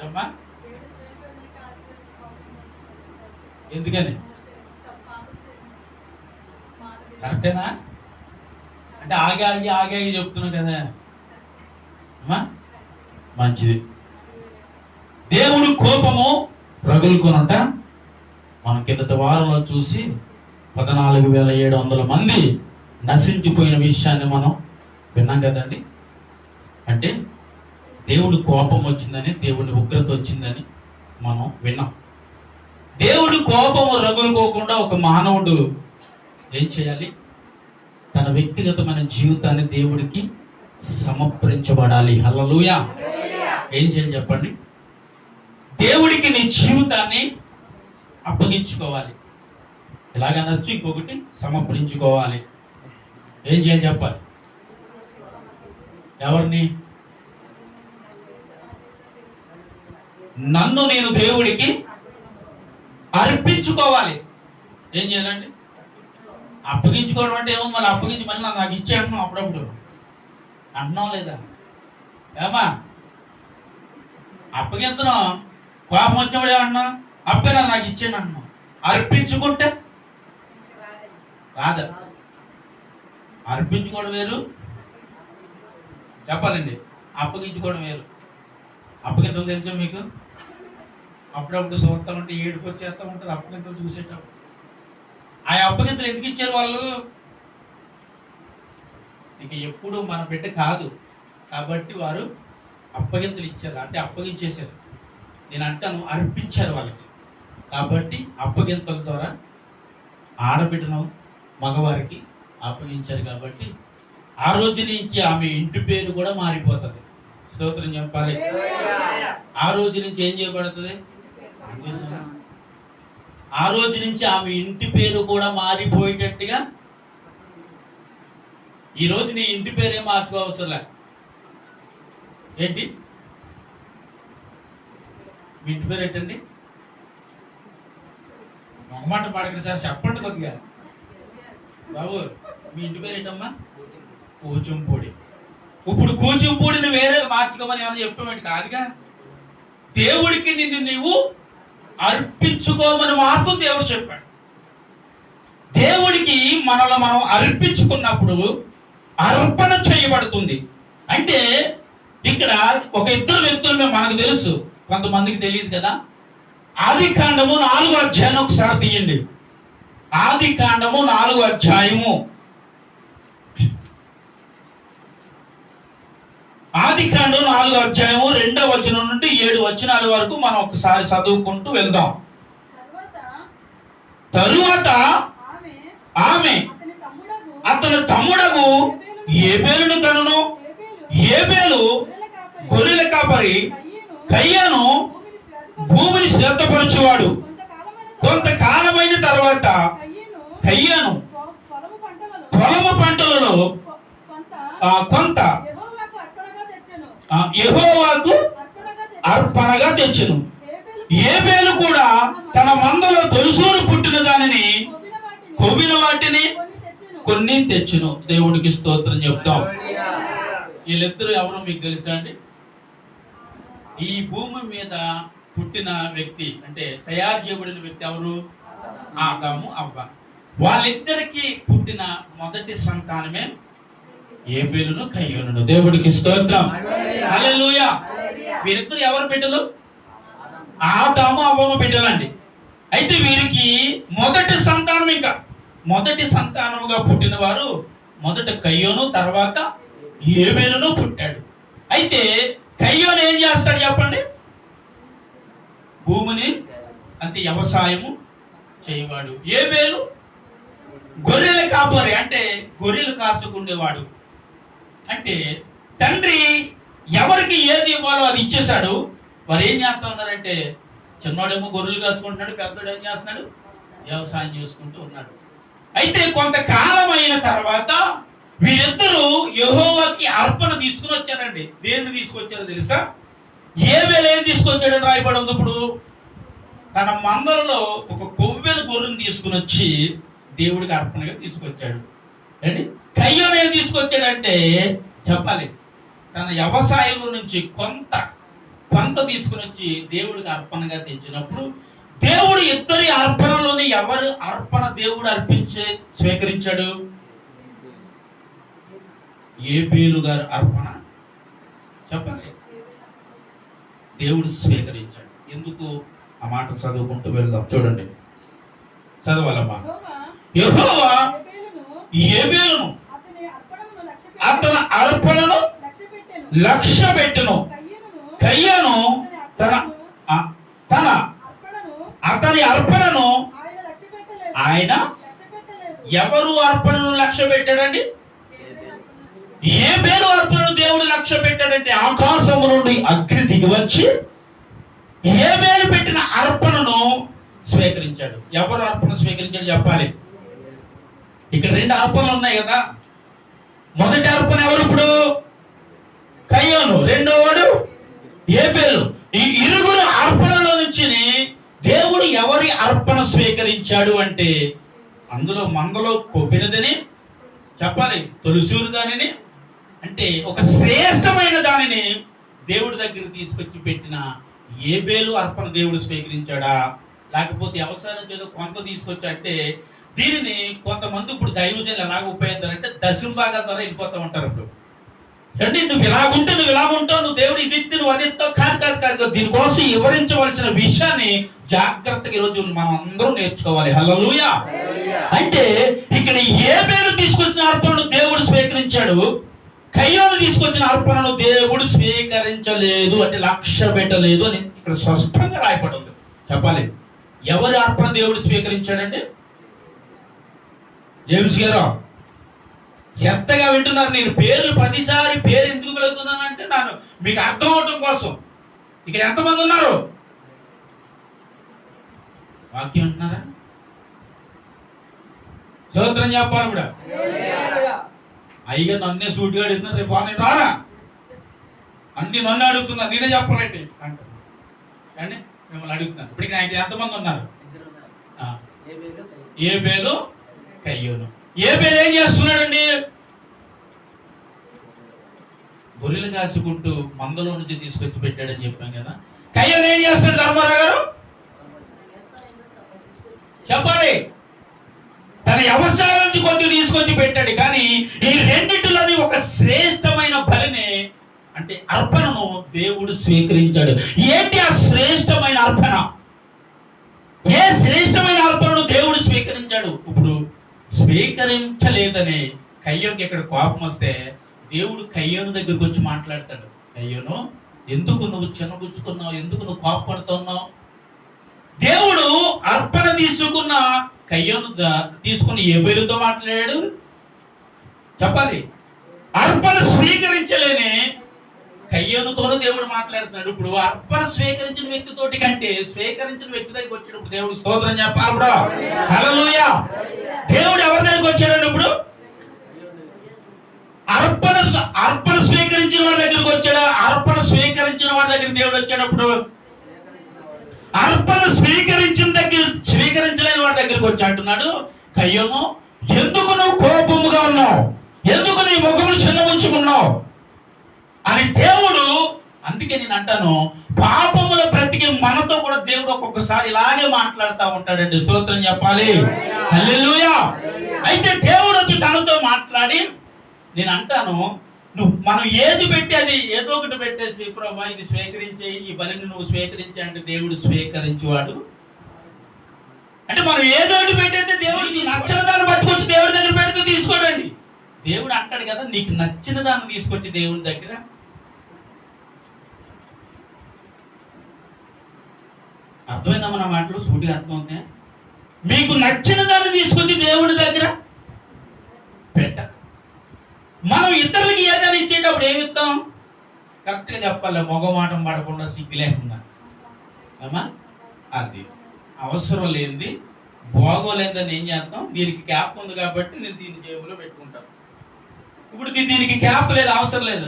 ఏంటమ్మా? ఎందుకని? కరెక్టేనా? అంటే ఆగి ఆగి ఆగి ఆగి చెప్తున్నావు కదా అమ్మా. మంచిది. దేవుడు కోపము రగులుకొనుట మనం కిందటి వారంలో చూసి 14,700 మంది నశించిపోయిన విషయాన్ని మనం విన్నాం కదండి. అంటే దేవుడు కోపం వచ్చిందని, దేవుడి ఉగ్రత వచ్చిందని మనం విన్నాం. దేవుడు కోపము రగులుకోకుండా ఒక మానవుడు ఏం చేయాలి? తన వ్యక్తిగతమైన జీవితాన్ని దేవుడికి సమర్పించబడాలి. హల్లెలూయా. ఏం చేయాలి చెప్పండి? దేవుడికి నీ జీవితాన్ని అప్పగించుకోవాలి. ఎలాగనొచ్చు, ఇంకొకటి సమర్పించుకోవాలి. ఏం చేయాలి చెప్పాలి? ఎవరిని? నన్ను నేను దేవుడికి అర్పించుకోవాలి. ఏం చేయాలండి? అప్పగించుకోవడం అంటే ఏమో, మళ్ళీ అప్పగించి మళ్ళీ నాకు ఇచ్చే అంటున్నాం. అప్పుడప్పుడు అంటున్నాం లేదా ఏమా? అప్పగింతున్నాం, కోపం వచ్చినప్పుడు ఏమన్నా అప్పేనా నాకు ఇచ్చేయండి అంటున్నాం. అర్పించుకుంటే రాదా? అర్పించుకోవడం వేరు, చెప్పాలండి. అప్పగించుకోవడం వేరు. అప్పగింతలు తెలుసా మీకు? అప్పుడప్పుడు చూస్తూ ఉంటే ఏడుపు వచ్చేస్తూ ఉంటుంది అప్పగింతలు చూసేటప్పుడు. ఆ అప్పగింతలు ఎందుకు ఇచ్చారు వాళ్ళు? ఇక ఎప్పుడు మన బిడ్డ కాదు కాబట్టి వారు అప్పగింతలు ఇచ్చారు, అంటే అప్పగించేశారు. నేను అంటాను అర్పించారు వాళ్ళకి. కాబట్టి అప్పగింతల ద్వారా ఆడబిడ్డను మగవారికి అప్పగించారు. కాబట్టి ఆ రోజు నుంచి ఆమె ఇంటి పేరు కూడా మారిపోతుంది. స్తోత్రం చెప్పాలి. ఆ రోజు నుంచి ఏం చేయబడుతుంది? ఆ రోజు నుంచి ఆమె ఇంటి పేరు కూడా మారిపోయేటట్టుగా. ఈ రోజు నీ ఇంటి పేరే మార్చుకోవసరలే. ఏంటి మీ ఇంటి పేరు ఏంటండి? మొహమాట పడకండి సార్, చెప్పండి కొద్దిగా. బాబు మీ ఇంటి పేరు ఏంటమ్మా? కూచంపూడి. ఇప్పుడు కూచంపూడిని వేరే మార్చుకోమని ఏమైనా చెప్పామేంటి? కాదుగా. దేవుడికి నిన్ను నీవు అర్పించుకోమని మాత్రం దేవుడు చెప్పాడు. దేవుడికి మనల్ని మనం అర్పించుకున్నప్పుడు అర్పణ చేయబడుతుంది. అంటే ఇక్కడ ఒక ఇద్దరు వ్యక్తులు మనకు తెలుసు, కొంతమందికి తెలియదు కదా. ఆదికాండము 4వ అధ్యాయం ఒకసారి తీయండి. ఆదికాండము 4వ అధ్యాయము. ఆదికాండం 4వ అధ్యాయము 2వ వచనం నుండి 7 వచనాల వరకు మనం ఒకసారి చదువుకుంటూ వెళ్దాం. తరువాత ఆమె అతని తమ్ముడగు ఏబేలును కనును. ఏబేలు గొర్రెల కాపరి, కయ్యను భూమిని శ్రద్ధపరచువాడు. కొంతకాలమైన తర్వాత కయ్యను పొలము పంటలలో కొంత యెహోవాకు అర్పణగా తెచ్చును. ఏబేలు కూడా తన మందలో తొలిసూరు పుట్టిన దానిని, కొవ్విన వాటిని కొన్ని తెచ్చును. దేవుడికి స్తోత్రం చెప్తాం. వీళ్ళిద్దరూ ఎవరో మీకు తెలుసా అండి? ఈ భూమి మీద పుట్టిన వ్యక్తి అంటే తయారు చేయబడిన వ్యక్తి ఎవరు? ఆదాము, అవ్వ. వాళ్ళిద్దరికి పుట్టిన మొదటి సంతానమే ఏబేలును కయ్యోనును. దేవుడికి స్తోత్రం. హల్లెలూయా. వీరిద్దరు ఎవరు బిడ్డలు? ఆదాము, అవ్వ బిడ్డలండి. అయితే వీరికి మొదటి సంతానం, ఇంకా మొదటి సంతానముగా పుట్టిన వారు మొదట కయ్యోను, తర్వాత ఏబేలును పుట్టాడు. అయితే కయ్యోను ఏం చేస్తాడు చెప్పండి? భూమిని అంటే వ్యవసాయము చేయవాడు. ఏబేలు గొర్రెల కాపరి, అంటే గొర్రెలు కాసుకుండేవాడు. అంటే తండ్రి ఎవరికి ఏది ఇవ్వాలో అది ఇచ్చేశాడు. వారు ఏం చేస్తా ఉన్నారంటే, చిన్నోడేమో గొర్రెలు కాసుకుంటున్నాడు, పెద్దోడు ఏం చేస్తున్నాడు? వ్యవసాయం చేసుకుంటూ ఉన్నాడు. అయితే కొంతకాలం అయిన తర్వాత వీరిద్దరూ యెహోవాకి అర్పణ తీసుకుని వచ్చారండి. దేన్ని తీసుకొచ్చారో తెలుసా? ఏబేలు ఏం తీసుకొచ్చాడని రాయబడి ఉంది. ఇప్పుడు తన మందలలో ఒక కొవ్వెల గొర్రెను తీసుకుని వచ్చి దేవుడికి అర్పణగా తీసుకొచ్చాడు. ఏంటి? కయ్యోను ఏం తీసుకొచ్చాడంటే చెప్పాలి, తన వ్యవసాయంలో నుంచి కొంత తీసుకుని వచ్చి దేవుడికి అర్పణగా తెచ్చినప్పుడు దేవుడు ఇద్దరి అర్పణలోని ఎవరు అర్పణ దేవుడు స్వీకరించాడు? ఏబేలు గారు అర్పణ చెప్పాలి దేవుడు స్వీకరించాడు. ఎందుకు? ఆ మాట చదువుకుంటూ వెళ్దాం. చూడండి, చదవాలమ్మా. యెహోవా ఏబేలును అతని అర్పణను లక్ష్యపెట్టెను, కయ్యను అతని అర్పణను ఆయన ఎవరు అర్పణను లక్ష్య పెట్టాడండి? ఏబేలు అర్పణను దేవుడు లక్ష్య పెట్టాడంటే ఆకాశము నుండి అగ్ని దిగి వచ్చి ఏబేలు పెట్టిన అర్పణను స్వీకరించాడు. ఎవరు అర్పణ స్వీకరించాడు చెప్పాలి. ఇక్కడ 2 అర్పణలు ఉన్నాయి కదా. మొదటి అర్పణ ఎవరు? ఇప్పుడు కయ్యోను, రెండో వాడు ఏబేలు. ఈ ఇరుగురు అర్పణలో నుంచి దేవుడు ఎవరి అర్పణ స్వీకరించాడు అంటే అందులో మందలో కొవ్వినదని చెప్పాలి, తొలిసూరు దానిని అంటే ఒక శ్రేష్టమైన దానిని దేవుడి దగ్గర తీసుకొచ్చి పెట్టిన ఏబేలు అర్పణ దేవుడు స్వీకరించాడా? లేకపోతే అవసరం చేదో కొంత తీసుకొచ్చా అంటే దీనిని కొంతమంది ఇప్పుడు దైవజనులు ఎలాగ ఉపయోగిస్తారంటే దశంభాగాల ద్వారా వెళ్ళిపోతూ ఉంటారు. ఇప్పుడు అంటే నువ్వు ఇలాగుంటే నువ్వు ఇలాగుంటావు, నువ్వు దేవుడు ఇది ఇచ్చి నువ్వు అది ఇస్తావు. కాదు. దీనికోసం వివరించవలసిన విషయాన్ని జాగ్రత్తగా ఈరోజు మనం అందరూ నేర్చుకోవాలి. హల్లెలూయా. అంటే ఇక్కడ ఏబేలు తీసుకొచ్చిన అర్పణను దేవుడు స్వీకరించాడు, కయ్యోను తీసుకొచ్చిన అర్పణను దేవుడు స్వీకరించలేదు, అంటే లక్ష్య పెట్టలేదు అని ఇక్కడ స్పష్టంగా రాయబడి ఉంది. చెప్పాలి, ఎవరి అర్పణ దేవుడు స్వీకరించాడండి? జేమ్స్ గారు చెత్తగా వింటున్నారు. నేను ప్రతిసారి పేరు ఎందుకు పిలుస్తున్నానంటే మీకు అర్థం అవటం కోసం. ఇక్కడ ఎంతమంది ఉన్నారు? వాక్యం ఉంటున్నారా? స్తోత్రం చెప్పాలి కూడా. అయ్యగా నన్నే సూటిగా అడుగుతున్నారు, రేపు నేను రానా అన్ని నన్ను అడుగుతున్నారు, నేనే చెప్పాలండి అంటారు. అండి మిమ్మల్ని అడుగుతున్నాను. ఇప్పటికి నాకు ఎంతమంది ఉన్నారు? ఏబేలు, కయ్యోను. ఏబేలు ఏం చేస్తున్నాడండి? గొర్రెలు కాసుకుంటూ మందలో నుంచి తీసుకొచ్చి పెట్టాడని చెప్పాం కదా. కయ్యోను ఏం చేస్తాడు ధర్మారావు గారు? చెప్పాలి, తన వ్యవసాయం నుంచి కొంచెం తీసుకొచ్చి పెట్టాడు. కానీ ఈ రెండింటిలోని ఒక శ్రేష్టమైన బలిని అంటే అర్పణను దేవుడు స్వీకరించాడు. ఏంటి ఆ శ్రేష్టమైన అర్పణ? ఏ శ్రేష్టమైన అర్పణను దేవుడు స్వీకరించాడు? ఇప్పుడు స్వీకరించలేదనే కయ్యోకి ఇక్కడ కోపం వస్తే దేవుడు కయ్యోను దగ్గరికి వచ్చి మాట్లాడతాడు. కయ్యోను, ఎందుకు నువ్వు చిన్నబుచ్చుకున్నావు? ఎందుకు నువ్వు కోపపడుతున్నావు? దేవుడు అర్పణ తీసుకున్న కయ్యోను తీసుకుని ఏబేలుతో మాట్లాడాడు. చెప్పాలి, అర్పణ స్వీకరించలేని కయ్యోనుతోనూ దేవుడు మాట్లాడుతున్నాడు. ఇప్పుడు అర్పణ స్వీకరించిన వ్యక్తితోటి కంటే స్వీకరించిన వ్యక్తి దగ్గరికి వచ్చేటప్పుడు దేవుడు స్తోత్రం చెప్పాలి. ఇప్పుడు హల్లెలూయా. దేవుడు ఎవరి దగ్గరికి వచ్చాడండి? ఇప్పుడు అర్పణ స్వీకరించిన వాడి దగ్గరికి వచ్చాడా? అర్పణ స్వీకరించిన వాడి దగ్గర దేవుడు వచ్చేటప్పుడు అర్పణ స్వీకరించలేని వాడి దగ్గరికి వచ్చి అంటున్నాడు, కయ్యోను, ఎందుకు నువ్వు కోపముగా ఉన్నావు? ఎందుకు నీ ముఖమును చిన్నబుచ్చుకున్నావు అని దేవుడు. అందుకే నేను అంటాను, పాపముల బ్రతికి మనతో కూడా దేవుడు ఒక్కొక్కసారి ఇలాగే మాట్లాడుతూ ఉంటాడండి. స్తోత్రం చెప్పాలి. హల్లెలూయా. అయితే దేవుడు వచ్చి తనతో మాట్లాడి, నేను అంటాను, మనం ఏది పెట్టి అది ఏదో ఒకటి పెట్టేసి ప్రభా ఇది స్వీకరించే, ఈ బలిని నువ్వు స్వీకరించే అంటే దేవుడు స్వీకరించేవాడు. అంటే మనం ఏదో ఒకటి పెట్టేస్తే దేవుడికి నచ్చిన దాన్ని పట్టుకొచ్చి దేవుడి దగ్గర పెడితే తీసుకోడండి. దేవుడు అంటాడు కదా, నీకు నచ్చిన దాన్ని తీసుకొచ్చి దేవుడి దగ్గర. అర్థమైందా మన మాటలు? సూటిగా అర్థం అవుతాయి. మీకు నచ్చిన దాన్ని తీసుకొచ్చి దేవుడి దగ్గర పెట్ట. మనం ఇతరులకి ఏదైనా ఇచ్చేటప్పుడు ఏమిస్తాం? కరెక్ట్గా చెప్పాలి, మొగమాటం పడకుండా సిగ్గు లేకుండా. అమ్మా అది అవసరం లేనిది బాగోలేదని ఏం చేస్తాం? దీనికి క్యాప్ ఉంది కాబట్టి నేను దీన్ని జేబులో పెట్టుకుంటాను. ఇప్పుడు దీనికి క్యాప్ లేదు, అవసరం లేదు.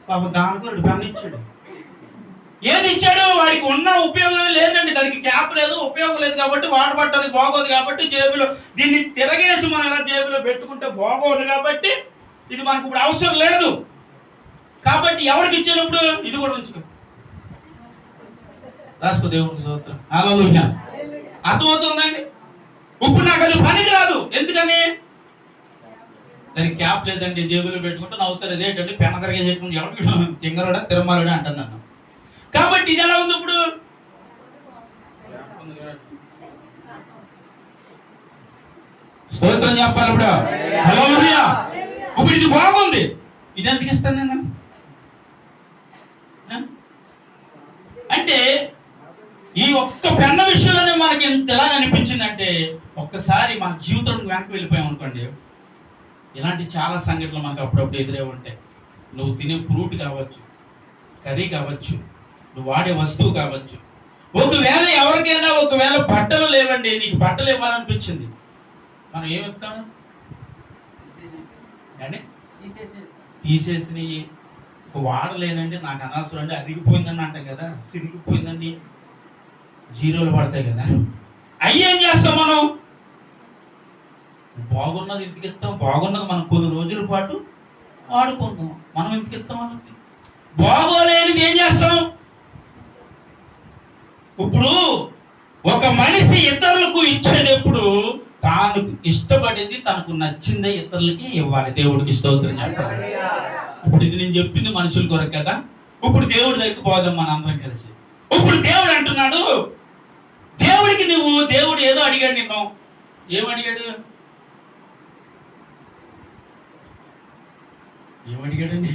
పాప దానికి పని ఇచ్చాడు. ఏది ఇచ్చాడు? వాడికి ఉన్న ఉపయోగం లేదండి. దానికి క్యాప్ లేదు, ఉపయోగం లేదు కాబట్టి వాడబట్టడానికి బాగోదు కాబట్టి జేబులో దీన్ని తిరగేసి మనం ఇలా జేబులో పెట్టుకుంటే బాగోదు కాబట్టి ఇది మనకు ఇప్పుడు అవసరం లేదు. కాబట్టి ఎవరికి ఇచ్చినప్పుడు ఇది కూడా ఉంచుకో, రాసుకో. దేవుడికి స్తోత్రం. హల్లెలూయా. అర్థమవుతుందండి? ఇప్పుడు నాకు అది పనికి రాదు. ఎందుకని? దానికి క్యాప్ లేదండి, జేబులో పెట్టుకుంటే నవ్వుతారు. అదేంటంటే పెన్న తరగతి పెట్టుకుంటే ఎవరికి తింగరుడా తిరుమలుడా అంటున్నాను. కాబట్టి ఇది ఎలా ఉంది ఇప్పుడు? స్తోత్రం చెప్పాలి ఇప్పుడు. హల్లెలూయా. ఇప్పుడు ఇది బాగుంది, ఇది ఎందుకు ఇస్తాను నేను అంటే, ఈ ఒక్క పెన్న విషయంలోనే మనకి ఎంతలా అనిపించిందంటే, ఒక్కసారి మన జీవితం వెనక్కి వెళ్ళిపోయాం అనుకోండి, ఇలాంటి చాలా సంఘటనలు మనకు అప్పుడప్పుడు ఎదురే ఉంటాయి. నువ్వు తినే ఫ్రూట్ కావచ్చు, కర్రీ కావచ్చు, నువ్వు వాడే వస్తువు కావచ్చు. ఒకవేళ ఎవరికైనా ఒకవేళ బట్టలు లేవండి, నీకు బట్టలు ఇవ్వాలనిపించింది, మనం ఏమి ఇస్తాం అండి? తీసేసి వాడలేనండి, నాకు అనవసరం అండి, అదిగిపోయిందని అంటాం కదా, సిరిగిపోయిందండి, జీరోలు పడతాయి కదా. అవి ఏం చేస్తాం మనం? బాగున్నది ఇంటికి ఇస్తాం, బాగున్నది మనం కొన్ని రోజుల పాటు వాడుకుంటాం, మనం ఇంటికి ఇస్తాం. వాళ్ళకి బాగోలేనిది ఏం చేస్తాం? ఇప్పుడు ఒక మనిషి ఇతరులకు ఇచ్చేది ఎప్పుడు తాను ఇష్టపడింది, తనకు నచ్చిందే ఇతరులకి ఇవ్వాలి. దేవుడికి స్తోత్రం చెప్తారు. ఇప్పుడు ఇది నేను చెప్పింది మనుషుల కొరకు కదా. ఇప్పుడు దేవుడి దగ్గరికి పోదాం మన అందరం కలిసి. ఇప్పుడు దేవుడు అంటున్నాడు, దేవుడికి దేవుడు ఏదో అడిగాడు నిన్ను. ఏమడిగాడు? ఏమడిగాడండి?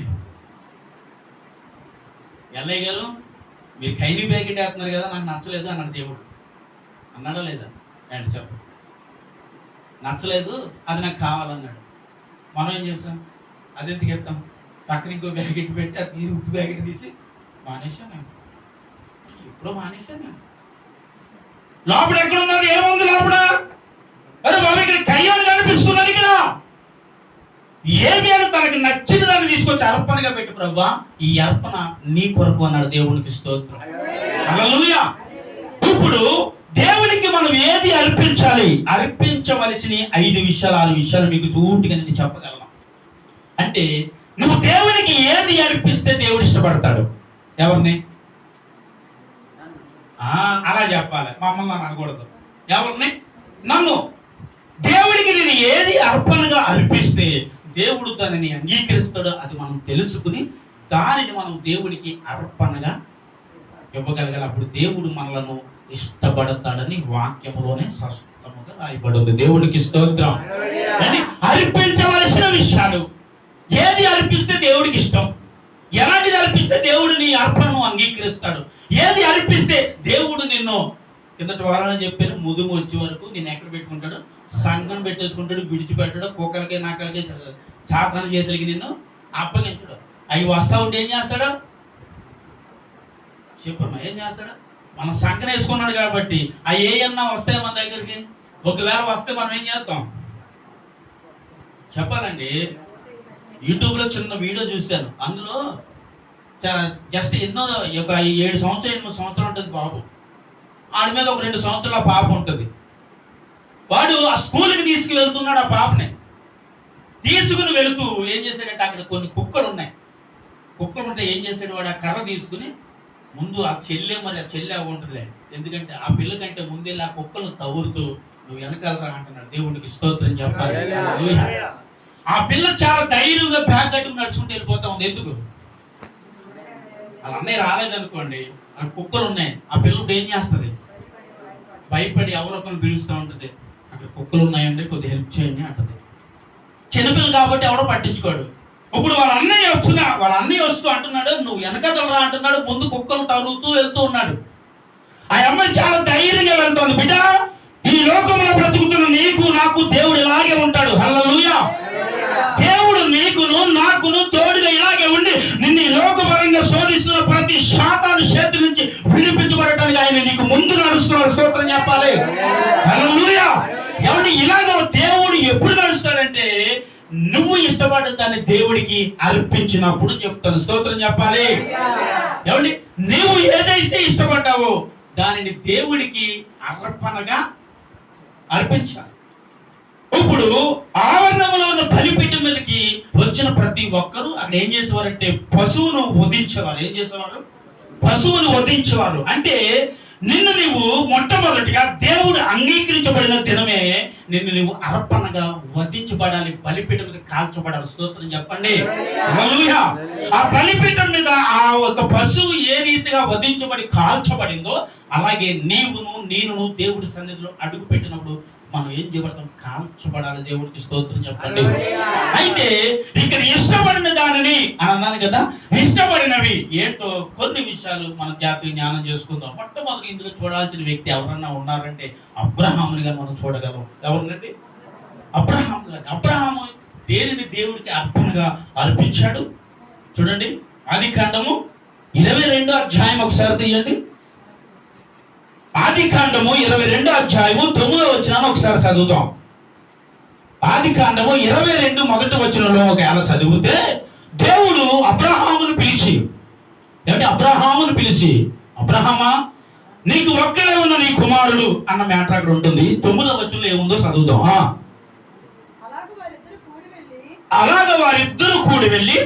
ఎల్లయ్య గారు మీరు ఖైదీ ప్యాకెట్ వేస్తున్నారు కదా, నాకు నచ్చలేదు అన్నాడు దేవుడు. అన్నాడా లేదా? అండి చెప్పు. నచ్చలేదు, అది నాకు కావాలన్నాడు. మనం ఏం చేస్తాం? అది ఎందుకు ఎత్తాం? పక్కన ఇంకో ప్యాకెట్ పెట్టి అది తీసి ఉప్పు ప్యాకెట్ తీసి మానేశాను. ఎప్పుడో మానేశాను. లోపల ఎక్కడున్నది? ఏముంది లోపల? అరే బాబు ఇక్కడ కయ్యాలు కనిపిస్తున్నది కదా. ఏమి అని తనకి నచ్చిన దాన్ని తీసుకొచ్చి అర్పణగా పెట్టి, ప్రభువా ఈ అర్పణ నీ కొరకు అన్నాడు. దేవునికి స్తోత్రం. హల్లెలూయా. ఇప్పుడు దేవునికి మనం ఏది అర్పించాలి? అర్పించవలసిన 5 విషయాలు 6 విషయాలు మీకు చూటిగా నేను చెప్పగలను. అంటే నువ్వు దేవునికి ఏది అర్పిస్తే దేవుడు ఇష్టపడతాడు? ఎవరిని? అలా చెప్పాలి, మమ్మల్ని అనకూడదు. ఎవరిని? నన్ను. దేవుడికి నేను ఏది అర్పణగా అర్పిస్తే దేవుడు దానిని అంగీకరిస్తాడో అది మనం తెలుసుకుని దానిని మనం దేవుడికి అర్పణగా ఇవ్వగలగాలి. అప్పుడు దేవుడు మనలను ఇష్టపడతాడని వాక్యములోనే స్పష్టముగా రాయబడింది. దేవుడికి స్తోత్రం. అని అర్పించవలసిన విషయాలు ఏది అర్పిస్తే దేవుడికి ఇష్టం, ఎలాంటిది అర్పిస్తే దేవుడు నీ అర్పణను అంగీకరిస్తాడు, ఏది అర్పిస్తే దేవుడు నిన్ను, కిందటి వారాన్ని చెప్పాను, ముదుము వచ్చే వరకు నేను ఎక్కడ పెట్టుకుంటాడు? సంఘం పెట్టేసుకుంటాడు, విడిచిపెట్టాడు, కుక్కలకి నాకలకి సాతాన చేతులకి నిన్ను అప్పగించడు. అవి వస్తా ఉంటే ఏం చేస్తాడు? చెప్పమ్మా, ఏం చేస్తాడు? మనం సంఘం వేసుకున్నాడు కాబట్టి అవి ఏమన్నా వస్తాయి మన దగ్గరికి. ఒకవేళ వస్తే మనం ఏం చేస్తాం చెప్పాలండి? యూట్యూబ్లో చిన్న వీడియో చూశాను. అందులో జస్ట్ ఎన్నో ఒక 7 సంవత్సరాలు 8 సంవత్సరాలు ఉంటుంది బాబు. ఆడి మీద ఒక 2 సంవత్సరాల పాప ఉంటుంది. వాడు ఆ స్కూల్కి తీసుకువెళ్తున్నాడు. ఆ పాపని తీసుకుని వెళుతూ ఏం చేశాడంటే, అక్కడ కొన్ని కుక్కలు ఉన్నాయి. కుక్కలు ఉంటే ఏం చేశాడు వాడు? ఆ కర్ర తీసుకుని ముందు ఆ చెల్లె ఉంటుంది, ఎందుకంటే ఆ పిల్ల కంటే ముందెళ్ళి ఆ కుక్కలు తవ్వుతూ నువ్వు వెనకాలరా అంటున్నాడు. దేవుడికి స్తోత్రం చెప్పాలి. ఆ పిల్ల చాలా ధైర్యంగా బ్యాగ్ కట్టుకుని నడుచుకుంటూ వెళ్ళిపోతా ఉంది. ఎందుకు? వాళ్ళ అన్నయ్య రాలేదనుకోండి, ఆ కుక్కలు ఉన్నాయి, ఆ పిల్లలు ఏం చేస్తుంది? భయపడి ఎవరొకరు పిలుస్తూ ఉంటుంది, అక్కడ కుక్కలు ఉన్నాయండి కొద్దిగా హెల్ప్ చేయండి అంటది. చిన్నపిల్లలు కాబట్టి ఎవడో పట్టించుకోడు. ఇప్పుడు వాళ్ళ అన్నయ్య వస్తూ అంటున్నాడు, నువ్వు వెనకదలరా అంటున్నాడు. ముందు కుక్కలు తరుగుతూ వెళ్తూ ఉన్నాడు. ఆ అమ్మాయి చాలా ధైర్యంగా వెళ్తోంది. బిడ్డ, ఈ లోకంలో బ్రతుకుతున్న నీకు నాకు దేవుడు ఇలాగే ఉంటాడు. హల్లెలూయా. దేవుడు నీకును నాకును తోడుగా ఇలాగే ఉండి నిన్ను ఈ లోకపరంగా శోధిస్తున్న ప్రతి శాతాను చేతి నుంచి విడిపించబడటానికి ఆయన నీకు ముందు నడుస్తున్నాడు. స్తోత్రం చెప్పాలి. హల్లెలూయా. ఏమంటే ఇలాగ దేవుడు ఎప్పుడు నడుస్తాడంటే నువ్వు ఇష్టపడ్డ దాన్ని దేవుడికి అర్పించినప్పుడు చెప్తాను. స్తోత్రం చెప్పాలి. ఏమండి నువ్వు ఏదైతే ఇష్టపడ్డావో దానిని దేవుడికి అర్పణగా అర్పించాలి. ఇప్పుడు ఆవరణంలో ఉన్న బలిపీఠం మీదకి వచ్చిన ప్రతి ఒక్కరూ అక్కడ ఏం చేసేవారంటే పశువును వధించేవారు. ఏం చేసేవారు? పశువును వధించేవారు. అంటే నిన్ను నీవు మొట్టమొదటిగా దేవుడు అంగీకరించబడిన దినమే నిన్ను నీవు అర్పణగా వధించబడాలి, బలిపీఠం మీద కాల్చబడాలి. స్తోత్రం చెప్పండి. హల్లెలూయా. ఆ బలిపీఠం మీద ఆ ఒక పశువు ఏ రీతిగా వధించబడి కాల్చబడిందో అలాగే నేనును దేవుడి సన్నిధిలో అడుగు పెట్టినప్పుడు మనం ఏం చేయబడతాం? కాల్చబడాలి. దేవుడికి స్తోత్రం చెప్పండి. అయితే ఇక్కడ ఇష్టపడిన దానిని అని అన్నాను కదా, ఇష్టపడినవి ఏంటో కొన్ని విషయాలు మన జాతీయ జ్ఞానం చేసుకుందాం. మొట్టమొదటి ఇందులో చూడాల్సిన వ్యక్తి ఎవరన్నా ఉన్నారంటే అబ్రహామునిగా మనం చూడగలం. ఎవరినండి? అబ్రహాము గారు. అబ్రహాము దేనిని దేవుడికి అర్పణగా అర్పించాడు? చూడండి, ఆదికాండము 22వ అధ్యాయం ఒకసారి తీయండి. ఆదికాండము 22వ అధ్యాయము 9వ వచనాన్ని ఒకసారి చదువుతాం. ఆదికాండము 22 మొదటి వచనంలో ఒకవేళ చదివితే దేవుడు అబ్రహామును పిలిచి, ఏమంటే అబ్రహామును పిలిచి, అబ్రహామా నీకు ఒక్కడే ఉన్న నీ కుమారుడు అన్న మ్యాటర్ అక్కడ ఉంటుంది. 9వ వచనంలో ఏముందో చదువుతాం. అలాగ వారిద్దరూ కూడి వెళ్ళి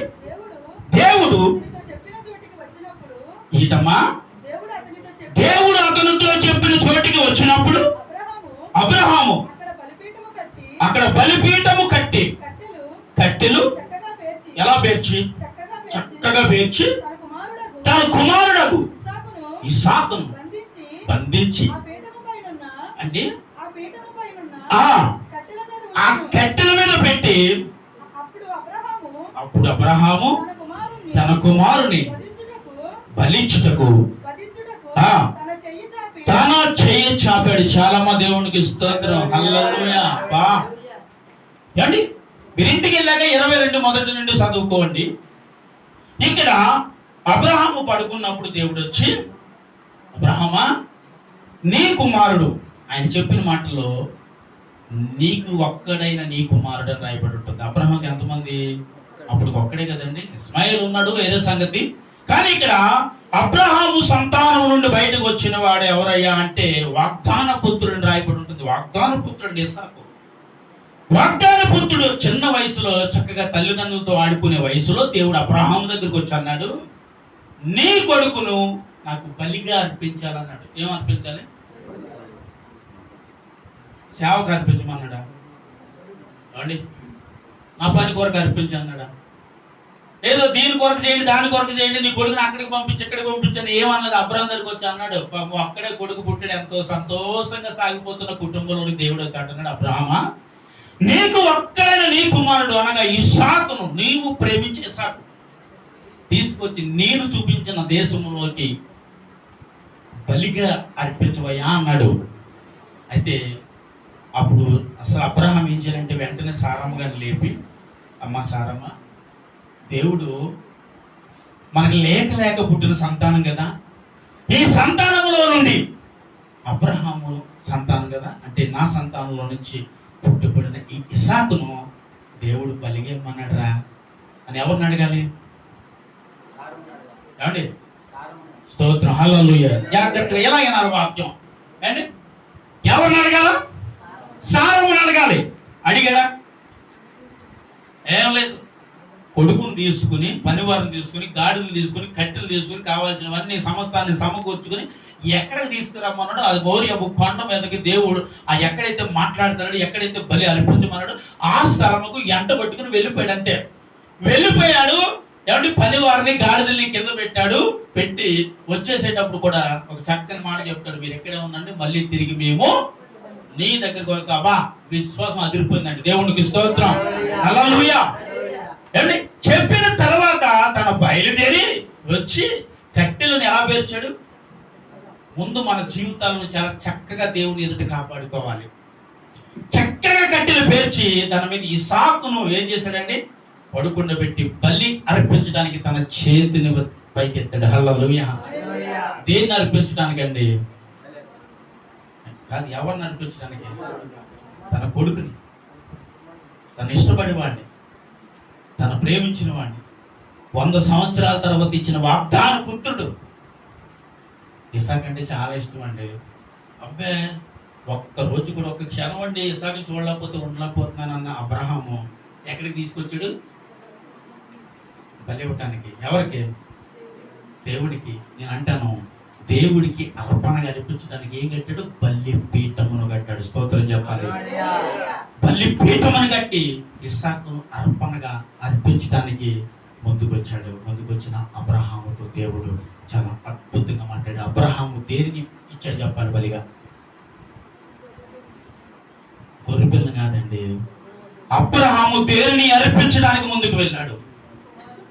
దేవుడు ఈటమ్మా దేవుడు అతనితో చెప్పిన చోటికి వచ్చినప్పుడు అబ్రహాము అక్కడ బలిపీఠము కట్టి కట్టెలు ఎలా పేర్చి చక్కగా పేర్చి తన కుమారుడకు ఇస్సాకును బంధించి, అంటే ఆ కట్టెల మీద పెట్టి అప్పుడు అబ్రహాము తన కుమారుని బలించుటకు తన చెయ్యి చాపాడు. చాలా మా దేవునికి స్తోత్రం. హల్లెలూయా. ఏమండి, మీరు ఇంటికి వెళ్ళాక 22 మొదటి నుండి చదువుకోండి. ఇక్కడ అబ్రహాము పడుకున్నప్పుడు దేవుడు వచ్చి, అబ్రహామా నీ కుమారుడు, ఆయన చెప్పిన మాటలో నీకు ఒక్కడైన నీ కుమారుడు అని రాయబడి ఉంటుంది. అబ్రహాంకి ఎంతమంది? అప్పుడు ఒక్కడే కదండి. ఇస్మాయిల్ ఉన్నాడు, వేరే సంగతి. కానీ ఇక్కడ అబ్రహాము సంతానం నుండి బయటకు వచ్చిన వాడు ఎవరయ్యా అంటే వాగ్దాన పుత్రుడిని రాయబడి ఉంటుంది. వాగ్దాన పుత్రుడు ఇస్సాకు. వాగ్దాన పుత్రుడు చిన్న వయసులో చక్కగా తల్లిదండ్రులతో ఆడుకునే వయసులో దేవుడు అబ్రహాము దగ్గరికి వచ్చి అన్నాడు, నీ కొడుకును నాకు బలిగా అర్పించాలన్నాడు. ఏం అర్పించాలి? సేవకు అర్పించమన్నాడా? అండి నా పని కొరకు అర్పించన్నాడా? ఏదో దీని కొరకు చేయండి, దాని కొరకు చేయండి, నీ కొడుకుని అక్కడికి పంపించి ఇక్కడికి పంపించండి ఏమన్నది? అబ్రహాం దగ్గరికి వచ్చి అన్నాడు. పాపం అక్కడే కొడుకు పుట్టాడు, ఎంతో సంతోషంగా సాగిపోతున్న కుటుంబంలోని దేవుడు వచ్చి అంటున్నాడు, అబ్రహామా నీకు ఒక్కడైన నీ కుమారుడు అనగా ఇస్సాకును, నీవు ప్రేమించే ఇస్సాకు తీసుకొచ్చి నేను చూపించిన దేశంలోకి బలిగా అర్పించవయ్యా అన్నాడు. అయితే అప్పుడు అసలు అబ్రహాం ఏం చేయాలంటే వెంటనే సారమ్మ గారిని లేపి, అమ్మ సారమ్మ, దేవుడు మనకి లేక పుట్టిన సంతానం కదా, ఈ సంతానంలో నుండి అబ్రహాము సంతానం కదా, అంటే నా సంతానంలో నుంచి పుట్టబడిన ఈ ఇస్సాకును దేవుడు బలిగేమన్నాడు రా అని ఎవరిని అడగాలి? ఏమండి? స్తోత్రం. హల్లెలూయా. జాగ్రత్తగా ఎలాగైనా వాక్యం అండి ఎవరిని అడగాల? సారమ్మని అడగాలి. అడిగాడా? ఏం లేదు. కొడుకుని తీసుకుని, పనివారిని తీసుకుని, గాడిని తీసుకుని, కట్టెలు తీసుకుని, కావాల్సినవన్నీ సమస్తాన్ని సమకూర్చుకుని ఎక్కడికి తీసుకురమ్మన్నాడో అది మోరియా కొండ మీదకి దేవుడు ఆ ఎక్కడైతే మాట్లాడుతున్నాడో, ఎక్కడైతే బలి అర్పించమన్నాడో ఆ స్థలముకు ఎంట పట్టుకుని వెళ్ళిపోయాడు. అంతే వెళ్ళిపోయాడు. ఏమంటే పనివారిని గాడిదల్ని కింద పెట్టాడు. పెట్టి వచ్చేసేటప్పుడు కూడా ఒక చక్కని మాట చెప్తాడు, మీరు ఎక్కడే ఉండండి, మళ్ళీ తిరిగి మేము నీ దగ్గరికి వస్తావా. విశ్వాసం అదిరిపోయిందండి. దేవునికి స్తోత్రం. హల్లెలూయా. ఏమండి చెప్పిన తర్వాత తన బయలుదేరి వచ్చి కట్టెలను ఎలా పేర్చాడు? ముందు మన జీవితాలను చాలా చక్కగా దేవుని ఎదుట కాపాడుకోవాలి. చక్కగా కట్టెలు పేర్చి దాని మీద ఇస్సాకును ఏం చేశాడండి? పడుకుండబెట్టి బలి అర్పించడానికి తన చేతిని పైకెత్తాడు. హల్లెలూయా. దేన్ని అర్పించడానికి అండి? కాదు, ఎవరిని అర్పించడానికి? తన కొడుకుని, తను ఇష్టపడే వాడిని, తను ప్రేమించిన వాడిని, 100 సంవత్సరాల తర్వాత ఇచ్చిన వాగ్దాన పుత్రుడు. ఇస్సాకు అంటే చాలా ఇష్టం అండి. అబ్బే ఒక్క రోజు కూడా ఒక్క క్షణం అండి ఇస్సాకు చూడలేకపోతే ఉండలేకపోతున్నాను అన్న అబ్రహాము ఎక్కడికి తీసుకొచ్చాడు? బలి ఇవ్వటానికి. ఎవరికి? దేవుడికి. నేను అంటాను, దేవుడికి అర్పణగా అర్పించడానికి ఏం కట్టాడు? బల్లి పీఠమును కట్టాడు. స్తోత్రం చెప్పాలి. బల్లి పీఠమును కట్టి ఇస్సాకును అర్పణగా అర్పించడానికి ముందుకొచ్చాడు. ముందుకొచ్చిన అబ్రహాముతో దేవుడు చాలా అద్భుతంగా మాట్లాడాడు. అబ్రహాము దేనిని ఇచ్చాడు చెప్పాలి? బలిగా గొర్రె పిల్లని కాదండి. అబ్రహాము దేనిని అర్పించడానికి ముందుకు వెళ్ళాడు?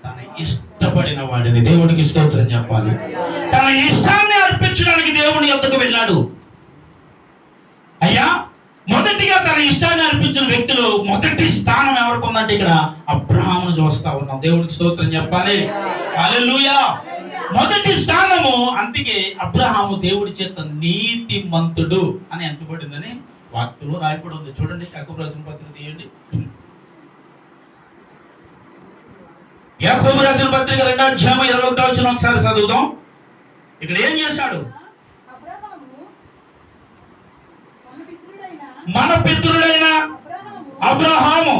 తన ఇష్టపడిన వాడిని. దేవుడికి స్తోత్రం చెప్పాలి. తన ఇష్టాన్ని అర్పించడానికి దేవుని యొద్దకు వెళ్ళాడు. అయ్యా, మొదటిగా తన ఇష్టాన్ని అర్పించిన వ్యక్తులు మొదటి స్థానం ఎవరికి ఉందంటే ఇక్కడ అబ్రహామును చూస్తా ఉన్నాం. దేవుడికి స్తోత్రం చెప్పాలి. హల్లెలూయా. మొదటి స్థానము. అందుకే అబ్రహాము దేవుడి చేత నీతిమంతుడు అని ఎంచబడిందని వాక్యంలో రాయబడి ఉంది. చూడండి, యాకోబు రాసిన పత్రిక తీయండి. యాకోబు రాసిన పత్రిక 2వ అధ్యాయం 21వ వచనం ఒకసారి చదువుదాం. ఇక్కడ ఏం చేశాడు? మన పితరుడైన అబ్రహాము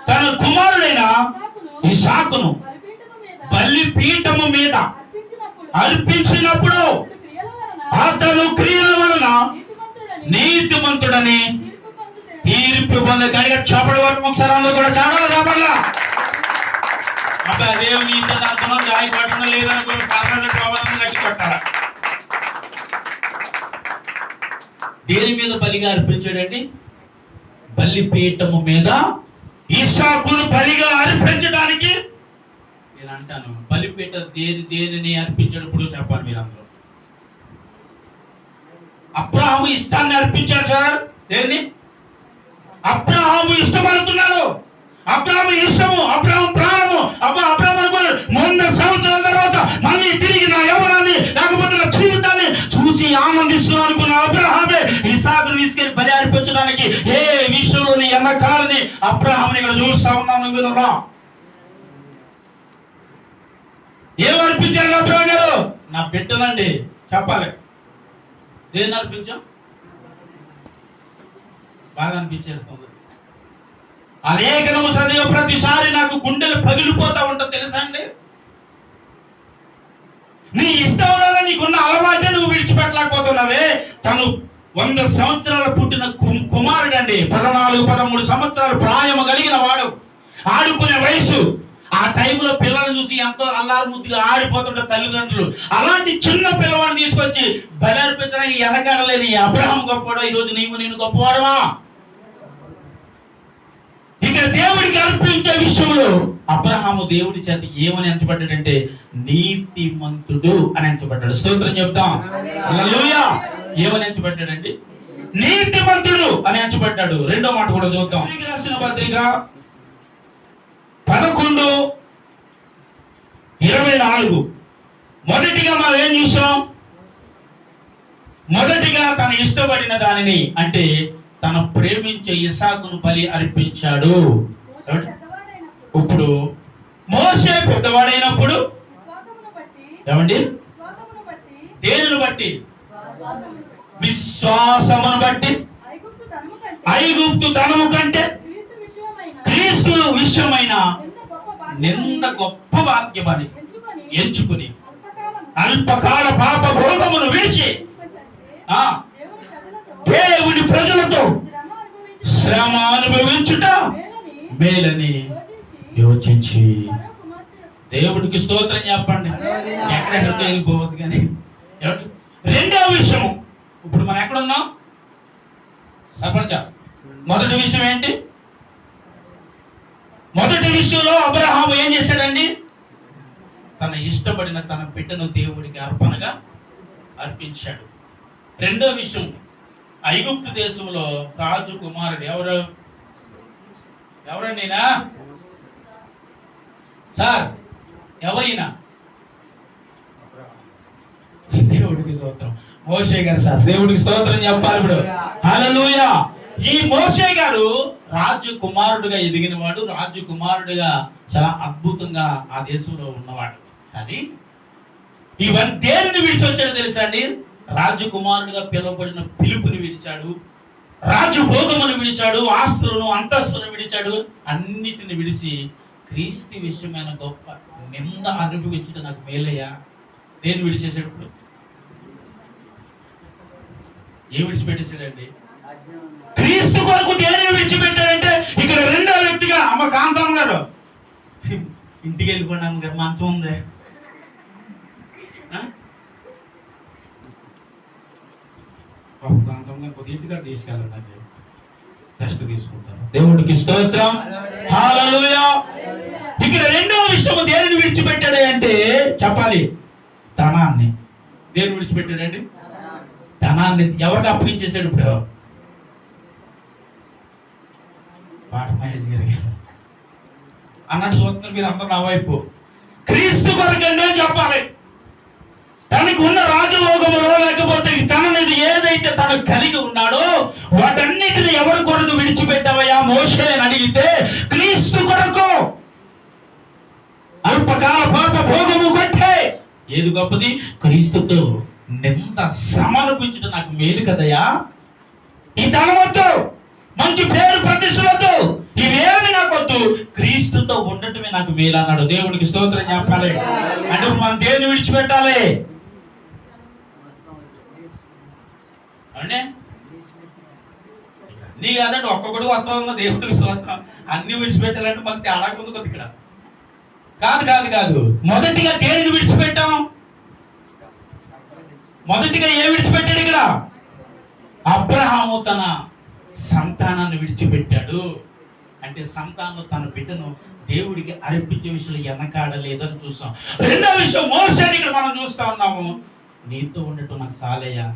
తన కుమారుడైన ఇస్సాకును బలిపీఠము మీద అర్పించినప్పుడు అతను క్రియల వలన నీతిమంతుడని తీర్పు పొందే. కనుక చేపడి వరకు ఒకసారి అందరూ కూడా చేపడలా. అబ్బా, దేవుని ఇంతనం గాయపడడం లేదనుకో కట్టి కొట్టారా? దేని మీద బలిగా అర్పించాడండి? బలిపీఠము మీద ఇస్సాకును బలిగా అర్పించడానికి. నేను అంటాను, బలిపీఠ దేనిని అర్పించేటప్పుడు చెప్పాలి మీరందరూ. అబ్రహాము ఇష్టాన్ని అర్పించాడు సార్. దేన్ని? అబ్రహాము ఇష్టపడుతున్నాడు. అబ్రహాము ఇష్టము, అబ్రహాము ప్రాణము. అబ్రహాము అనుకున్నాడు, 100 సంవత్సరాల తర్వాత మళ్ళీ తిరిగి నా యవ్వనాన్ని లేకపోతే నా జీవితాన్ని చూసి ఆనందిస్తున్నాను అనుకున్న అబ్రహామే ఇస్సాకును తీసుకెళ్లి బలి అర్పించడానికి ఏ విషయంలోని ఎన్నకాలని అబ్రహాముని ఇక్కడ చూస్తా ఉన్నాను. వినరా, ఏం అర్పించాడు అబ్రహాం గారు? నా బిడ్డనండి చెప్పాలి. దేన్ని అర్పించాం? బాగా అనిపించేస్తుంది. ఆ లేఖనము చదివే ప్రతిసారి నాకు గుండెలు పగిలిపోతా ఉంటుంది తెలుసా అండి. నీ ఇష్టంలో నీకున్న అలవాటే నువ్వు విడిచిపెట్టలేకపోతున్నావే. తను 100 సంవత్సరాలు పుట్టిన కుమారుడు అండి. 14, 13 సంవత్సరాలు ప్రాయము కలిగిన వాడు. ఆడుకునే వయసు. ఆ టైంలో పిల్లలు చూసి ఎంతో అల్లారు ముద్దుగా ఆడిపోతుంటే తల్లిదండ్రులు అలాంటి చిన్న పిల్లవాడిని తీసుకొచ్చి బలి అర్పించడానికి వెనకాడలేని అబ్రహాం గొప్పవాడు. ఈరోజు నేను గొప్పవాడవా? ఇక దేవుడికి అర్పించే విషయంలో అబ్రహాము దేవుడి చేత ఏమని ఎంచబడ్డాడంటే నీతిమంతుడు అని ఎంచబడ్డాడు. స్తోత్రం చెప్తాం. హల్లెలూయా. ఏమని ఎంచబడ్డాడండి? నీతిమంతుడు అని ఎంచబడ్డాడు. రెండో మాట కూడా చూద్దాం. రాసిన పత్రిక 11:24. మొదటిగా మనం ఏం చూసాం? మొదటిగా తన ఇష్టపడిన దానిని అంటే తన ప్రేమించే ఇస్సాకును బలి అర్పించాడు. ఇప్పుడు మోషే పెద్దవాడైనప్పుడు ఏమండి? దేనిని బట్టి? విశ్వాసమును బట్టి. ఐగుప్తు ధనము కంటే క్రీస్తు విషయమైన నింద గొప్ప భాగ్యమని ఎంచుకుని అల్పకాల పాప భోగమును విడిచి దేవుని ప్రజలతో శ్రమ అనుభవించుట మేలని యోచించి. దేవుడికి స్తోత్రం చెప్పండి. ఎక్కడెక్కడికి వెళ్ళిపోవద్దు కానీ. రెండవ విషయం, ఇప్పుడు మనం ఎక్కడున్నాం? సపంచ. మొదటి విషయం ఏంటి? మొదటి విషయంలో అబ్రహాము ఏం చేశాడండి? తన ఇష్టపడిన తన బిడ్డను దేవుడికి అర్పణగా అర్పించాడు. రెండో విషయం, ఐగుప్తు దేశంలో రాజు కుమారుడు ఎవరండినా సార్? ఎవరైనా? దేవుడికి స్తోత్రం. మోషే గారు సార్. దేవుడికి స్తోత్రం చెప్పాలి ఇప్పుడు. హల్లెలూయా. ఈ మోషే గారు రాజు కుమారుడుగా ఎదిగినవాడు. రాజు కుమారుడుగా చాలా అద్భుతంగా ఆ దేశంలో ఉన్నవాడు. కానీ ఇవన్నీ దేనిని విడిచి వచ్చాడు తెలుసా అండి? రాజకుమారుడిగా పిలువబడిన పిలుపుని విడిచాడు. రాజు భోగమును విడిచాడు. ఆస్తులను అంతస్తులను విడిచాడు. అన్నిటిని విడిచి క్రీస్తు విషయమైన గొప్ప నింద అనుభవించడం నాకు మేలయ్యా. దేన్ని విడిచేసేటప్పుడు ఏం విడిచిపెట్టేశాడండి? క్రీస్తు కొరకు దేనిని విడిచిపెట్టాడంటే ఇక్కడ రెండో వ్యక్తిగా అమ్మ కాంతమ్మ గారు ఇంటికి వెళ్ళిపోండి అమ్మగారు, మంచం ఉంది. కాంతమ్మ గారు కొద్ది ఇంటికాడ తీసుకెళ్ళండి, రెస్ట్ తీసుకుంటారు. దేవుడికి స్తోత్రం, హల్లెలూయా. ఇక్కడ రెండో విషయం దేనిని విడిచిపెట్టాడు అంటే చెప్పాలి, ధనాన్ని. దేని విడిచిపెట్టాడండి? ధనాన్ని. ఎవరికి అప్పగించేశాడు? ఇప్పుడు మహేష్ గారికి అన్నట్టు చూస్తున్నారు మీరు అందరూ నా వైపు. క్రీస్తు కొరకంటే చెప్పాలి, తనకు ఉన్న రాజభోగములో లేకపోతే తనది ఏదైతే తను కలిగి ఉన్నాడో వాటన్నిటిని ఎవరి కొరకు విడిచిపెట్టావయ్యా మోషే అని అడిగితే క్రీస్తు కొరకు. అల్పకాల పాప భోగము కొట్టే ఏది గొప్పది? క్రీస్తుతో నింద శ్రమ అనిపించడం నాకు మేలు కదయ్యా. ఈ ధనవద్దు, మంచి పేరు ప్రతిష్టలతో, ఇవేమి నాకు వద్దు, క్రీస్తుతో ఉండటమే నాకు మేలు అన్నాడు. దేవుడికి స్తోత్రం చెప్పాలి. అంటే మనం దేవుని విడిచిపెట్టాలి అంటే నీ కాదండి, ఒక్కొక్కడు అర్థం దేవుడికి స్తోత్రం. అన్ని విడిచిపెట్టాలంటే మనకి తేడా ఉంది కదా ఇక్కడ. కాదు కాదు కాదు మొదటిగా దేనిని విడిచిపెట్టాం? మొదటిగా ఏ విడిచిపెట్టాడు ఇక్కడ? అబ్రహాము తన సంతానాన్ని విడిచిపెట్టాడు. అంటే సంతానంలో తన బిడ్డను దేవుడికి అర్పించే విషయంలో వెనకాడలేదని చూస్తాం. రెండో విషయం మోసేని ఇక్కడ మనం చూస్తా ఉన్నాము. నీతో ఉండటం నాకు చాలయ్యా,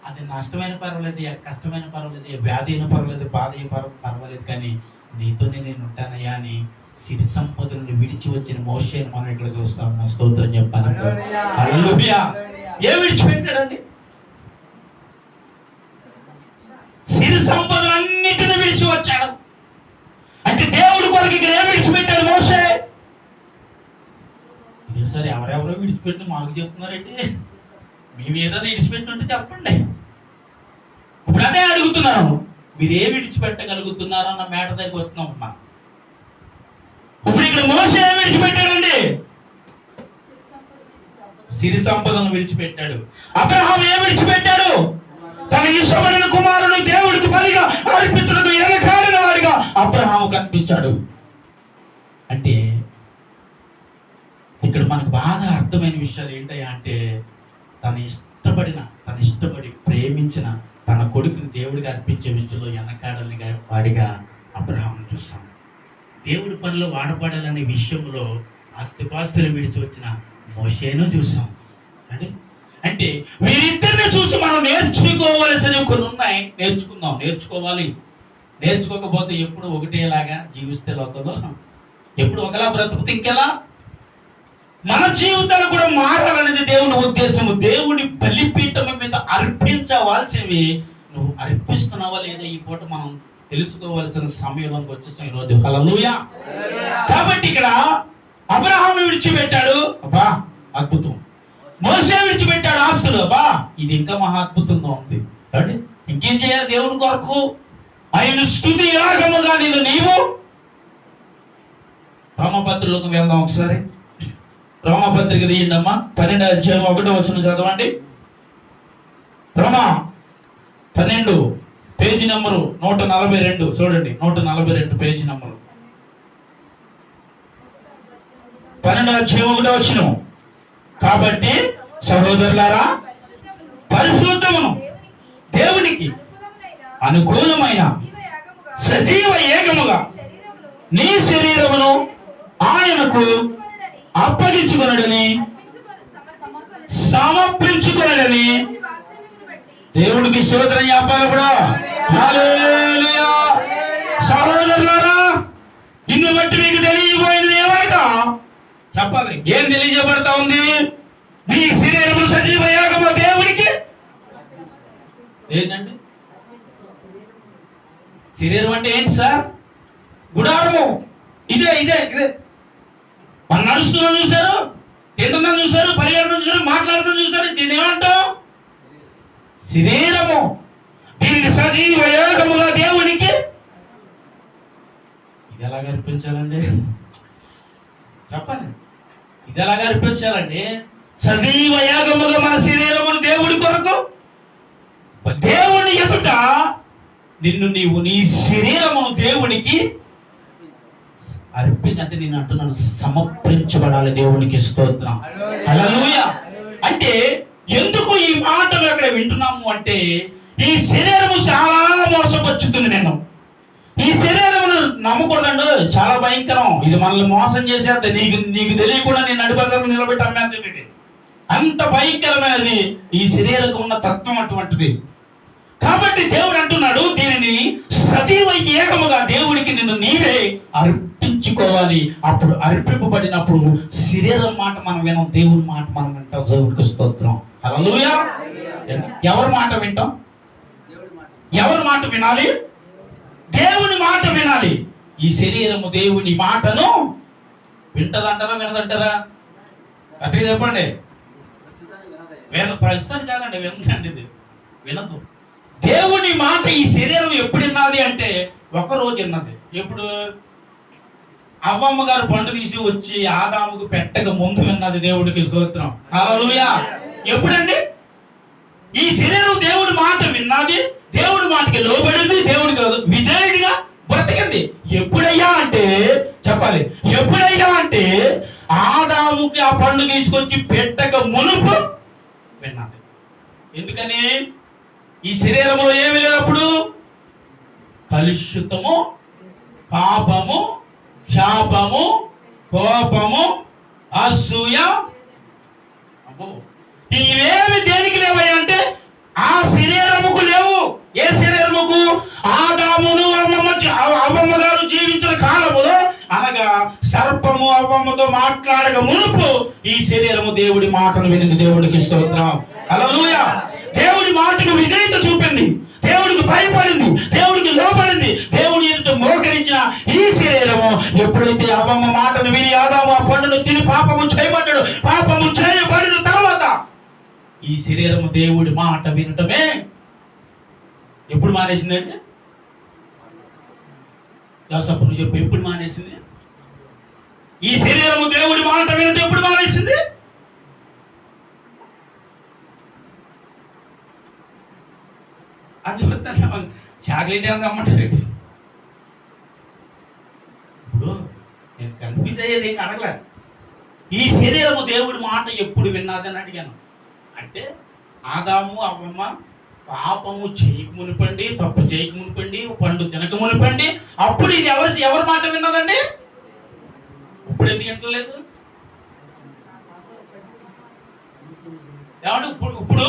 అది నష్టమైన పర్వాలేదు, కష్టమైన పర్వాలేదు, వ్యాధి అయిన పర్వాలేదు, బాధ అయిన పర్వాలేదు, కానీ నీతోనే నేను ఉంటానయ్యా అని సిరి సంపదలను విడిచి వచ్చిన మోషేని మనం ఇక్కడ చూస్తా ఉన్నాం. స్తోత్రం చెప్పాలి. హల్లెలూయా. ఏ విడిచిపెట్టాడండి? సిరి సంపదలన్నిటిని విడిచి వచ్చాడు. అంటే దేవుడి కొరకు ఇక్కడ ఏం విడిచిపెట్టాడు మోషే? సరే ఎవరెవరో విడిచిపెట్టి మాకు చెప్తున్నారంటే మేము ఏదైనా విడిచిపెట్టుంటే చెప్పండి. ఇప్పుడు అదే అడుగుతున్నాను, మీరు ఏ విడిచిపెట్టగలుగుతున్నారో అన్న మేట దగ్గర వస్తున్నాం అమ్మా. ఇప్పుడు ఇక్కడ మోషే ఏం విడిచిపెట్టాడండి? సిరి సంపదను విడిచిపెట్టాడు. అబ్రహాం ఏం విడిచిపెట్టాడు? తన ఇష్టమైన కుమారుడు దేవుడికి బలిగా అర్పించడానికి వెనకాడిన వాడిగా అబ్రహాము కనిపించాడు. అంటే ఇక్కడ మనకు బాగా అర్థమైన విషయాలు ఏంటయ్యా అంటే తన ఇష్టపడి ప్రేమించిన తన కొడుకుని దేవుడికి అర్పించే విషయంలో వెనకాడని వాడిగా అబ్రహామును చూస్తాం. దేవుడి పనిలో వాడపడాలనే విషయంలో ఆస్తిపాస్తులు విడిచి వచ్చిన మోషేను చూసాం. అంటే వీరిద్దరిని చూసి మనం నేర్చుకోవలసినవి కొన్ని ఉన్నాయి. నేర్చుకోవాలి. నేర్చుకోకపోతే ఎప్పుడు ఒకటేలాగా జీవిస్తే లోకంలో ఎప్పుడు ఒకలా బ్రతుకుతే ఇంకెలా? మన జీవితాలు కూడా మారాలనేది దేవుని ఉద్దేశము. దేవుని బలిపీఠం మీద అర్పించవలసినవి నువ్వు అర్పిస్తున్నావా లేదా ఈ పూట మనం తెలుసుకోవాల్సిన సమయంలోకి వచ్చేసాం ఈరోజు. హల్లెలూయా. కాబట్టి ఇక్కడ అబ్రహాము విడిచిపెట్టాడు, అబ్బా అద్భుతం. మోషే విడిచిపెట్టాడు ఆస్తులు, అబ్బా ఇది ఇంకా మహా అద్భుతంగా ఉంది. అంటే ఇంకేం చేయాలి దేవుని కొరకు? ఆయన స్తుతి యాగముగా నీవు రోమపత్రికలోకి వెళ్దాం ఒకసారి. రోమపత్రిక తీయండి అమ్మా, 12వ అధ్యాయం 1వ వచనం చదవండి. రోమా 12 పేజీ నెంబరు 142 చూడండి. 142 పేజీ నెంబరు 12వ అధ్యాయం 1వ వచనం. కాబట్టి సహోదరులారా, పరిశుద్ధమును దేవునికి అనుకూలమైన సజీవ యాగముగా నీ శరీరమును ఆయనకు అప్పగించుకొనడని సమర్పించుకొనడని దేవుడికి స్తోత్రం చెప్పాలి. కూడా హల్లెలూయా. సహోదరులారా, ఇన్ని బట్టి మీకు తెలియబోయింది ఏమనగా చెప్పాలి. ఏం తెలియజేయబడతా ఉంది? మీ శరీరము సజీవ యాగము దేవుడికి. ఏంటండి శరీరం అంటే ఏంటి సార్? గుడారము. ఇదే ఇదే ఇదే మనం నడుస్తున్నాం చూశారు, తింటున్నాం చూశారు, పరిగెడుతున్నాం చూశారు, మాట్లాడుతున్నాం చూశారు. దీన్ని ఏమంటాం? శరీరము. దీనికి సజీవ యాగముగా దేవునికి ఇది ఎలా కనిపించాలండి? చెప్పాలి. ఇది ఎలాగ అర్పించాలండి? సజీవ యాగముగా మన శరీరమును దేవుడి కొరకు, దేవుని ఎదుట నీవు నీ శరీరమును దేవునికి అర్పించంటే నేను అంటున్నాను, సమర్పించబడాలి దేవునికి. స్తోత్రం, హల్లెలూయా. అంటే ఎందుకు ఈ మాటలు అక్కడ వింటున్నాము అంటే, ఈ శరీరము చాలా మోసపరుచుతుంది. నేను ఈ శరీరమును నమ్మకూడదండి, చాలా భయంకరం. ఇది మనల్ని మోసం చేసేది. నీకు తెలియకుండా నేను నడిపదలు నిలబెట్టి అమ్మేది. అంత భయంకరమైనది ఈ శరీరకు ఉన్న తత్వం అటువంటిది. కాబట్టి దేవుడు అంటున్నాడు, దీనిని సజీవ యాగముగా దేవుడికి నిన్ను నీవే అర్పించుకోవాలి. అప్పుడు అర్పింపబడినప్పుడు శరీరం మాట మనం వినం, దేవుని మాట మనం వింటాం. దేవుడికి స్తోత్రం, హల్లెలూయా. ఎవరి మాట వింటాం? ఎవరి మాట వినాలి? దేవుని మాట వినాలి. ఈ శరీరము దేవుని మాటను వింటదంటారా వినదంటారా? అట్లా చెప్పండి. ప్రస్తుతానికి కాదండి, వినండి. ఇది వినదు. దేవుని మాట ఈ శరీరం ఎప్పుడు విన్నది అంటే, ఒకరోజు విన్నది. ఎప్పుడు? అవ్వమ్మ గారు పండు తీసి వచ్చి ఆదాముకు పెట్టక ముందు విన్నది. దేవుడికి స్తోత్రం, హల్లెలూయా. ఎప్పుడండి? ఈ శరీరం దేవుడి మాట విన్నది, దేవుడి మాటకి లోబడింది, దేవుడికి విధేయుడిగా బ్రతికింది. ఎప్పుడయ్యా అంటే, చెప్పాలి, ఎప్పుడయ్యా అంటే ఆదాముకి ఆ పండు తీసుకొచ్చి పెట్టక మునుపు విన్నది. ఎందుకని? ఈ శరీరంలో ఏమి లేనప్పుడు కలుషితము, పాపము, శాపము, కోపము, అసూయ, ఇవేమి దేనికి లేవయ్యా అంటే ఆ శరీరముకు లేవు. ఏ శరీరముకు? ఆదామును అవ్వమ్మ గారు జీవించిన కాలములో, అనగా సర్పము అవ్వమ్మతో మాట్లాడక మునుపు ఈ శరీరము దేవుడి మాటను వినింది. దేవుడికి స్తోత్రం, హల్లెలూయా. దేవుడి మాటకు విధేయత చూపింది, దేవుడికి భయపడింది, దేవుడికి లోబడింది, దేవుడి ఎదుట మోకరించిన ఈ శరీరము ఎప్పుడైతే అవ్వమ్మ మాటను విని ఆదాము ఆ పండును తిని పాపము చేయబడ్డాడు, పాపము చేయబడిన తర్వాత ఈ శరీరము దేవుడి మాట వినటమే ఎప్పుడు మానేసిందండి? జోసఫ్ నువ్వు చెప్పు, ఎప్పుడు మానేసింది? ఈ శరీరము దేవుడి మాట వినటం ఎప్పుడు మానేసింది? అది చాక్లెట్ ఏమన్నా అమ్మంటారు. ఇప్పుడు నేను కన్ఫ్యూజ్ అయ్యేది ఏం అడగలే. ఈ శరీరము దేవుడి మాట ఎప్పుడు విన్నదని అడిగాను. అంటే ఆదాము అవ్వమ్మ పాపము చేయక మునిపండి, తప్పు చేయక మునిపండి, పండు తినక మునిపండి, అప్పుడు ఇది ఎవరి మాట విన్నదండి? ఇప్పుడు ఎందుకు వింటలేదు? ఏమంటే ఇప్పుడు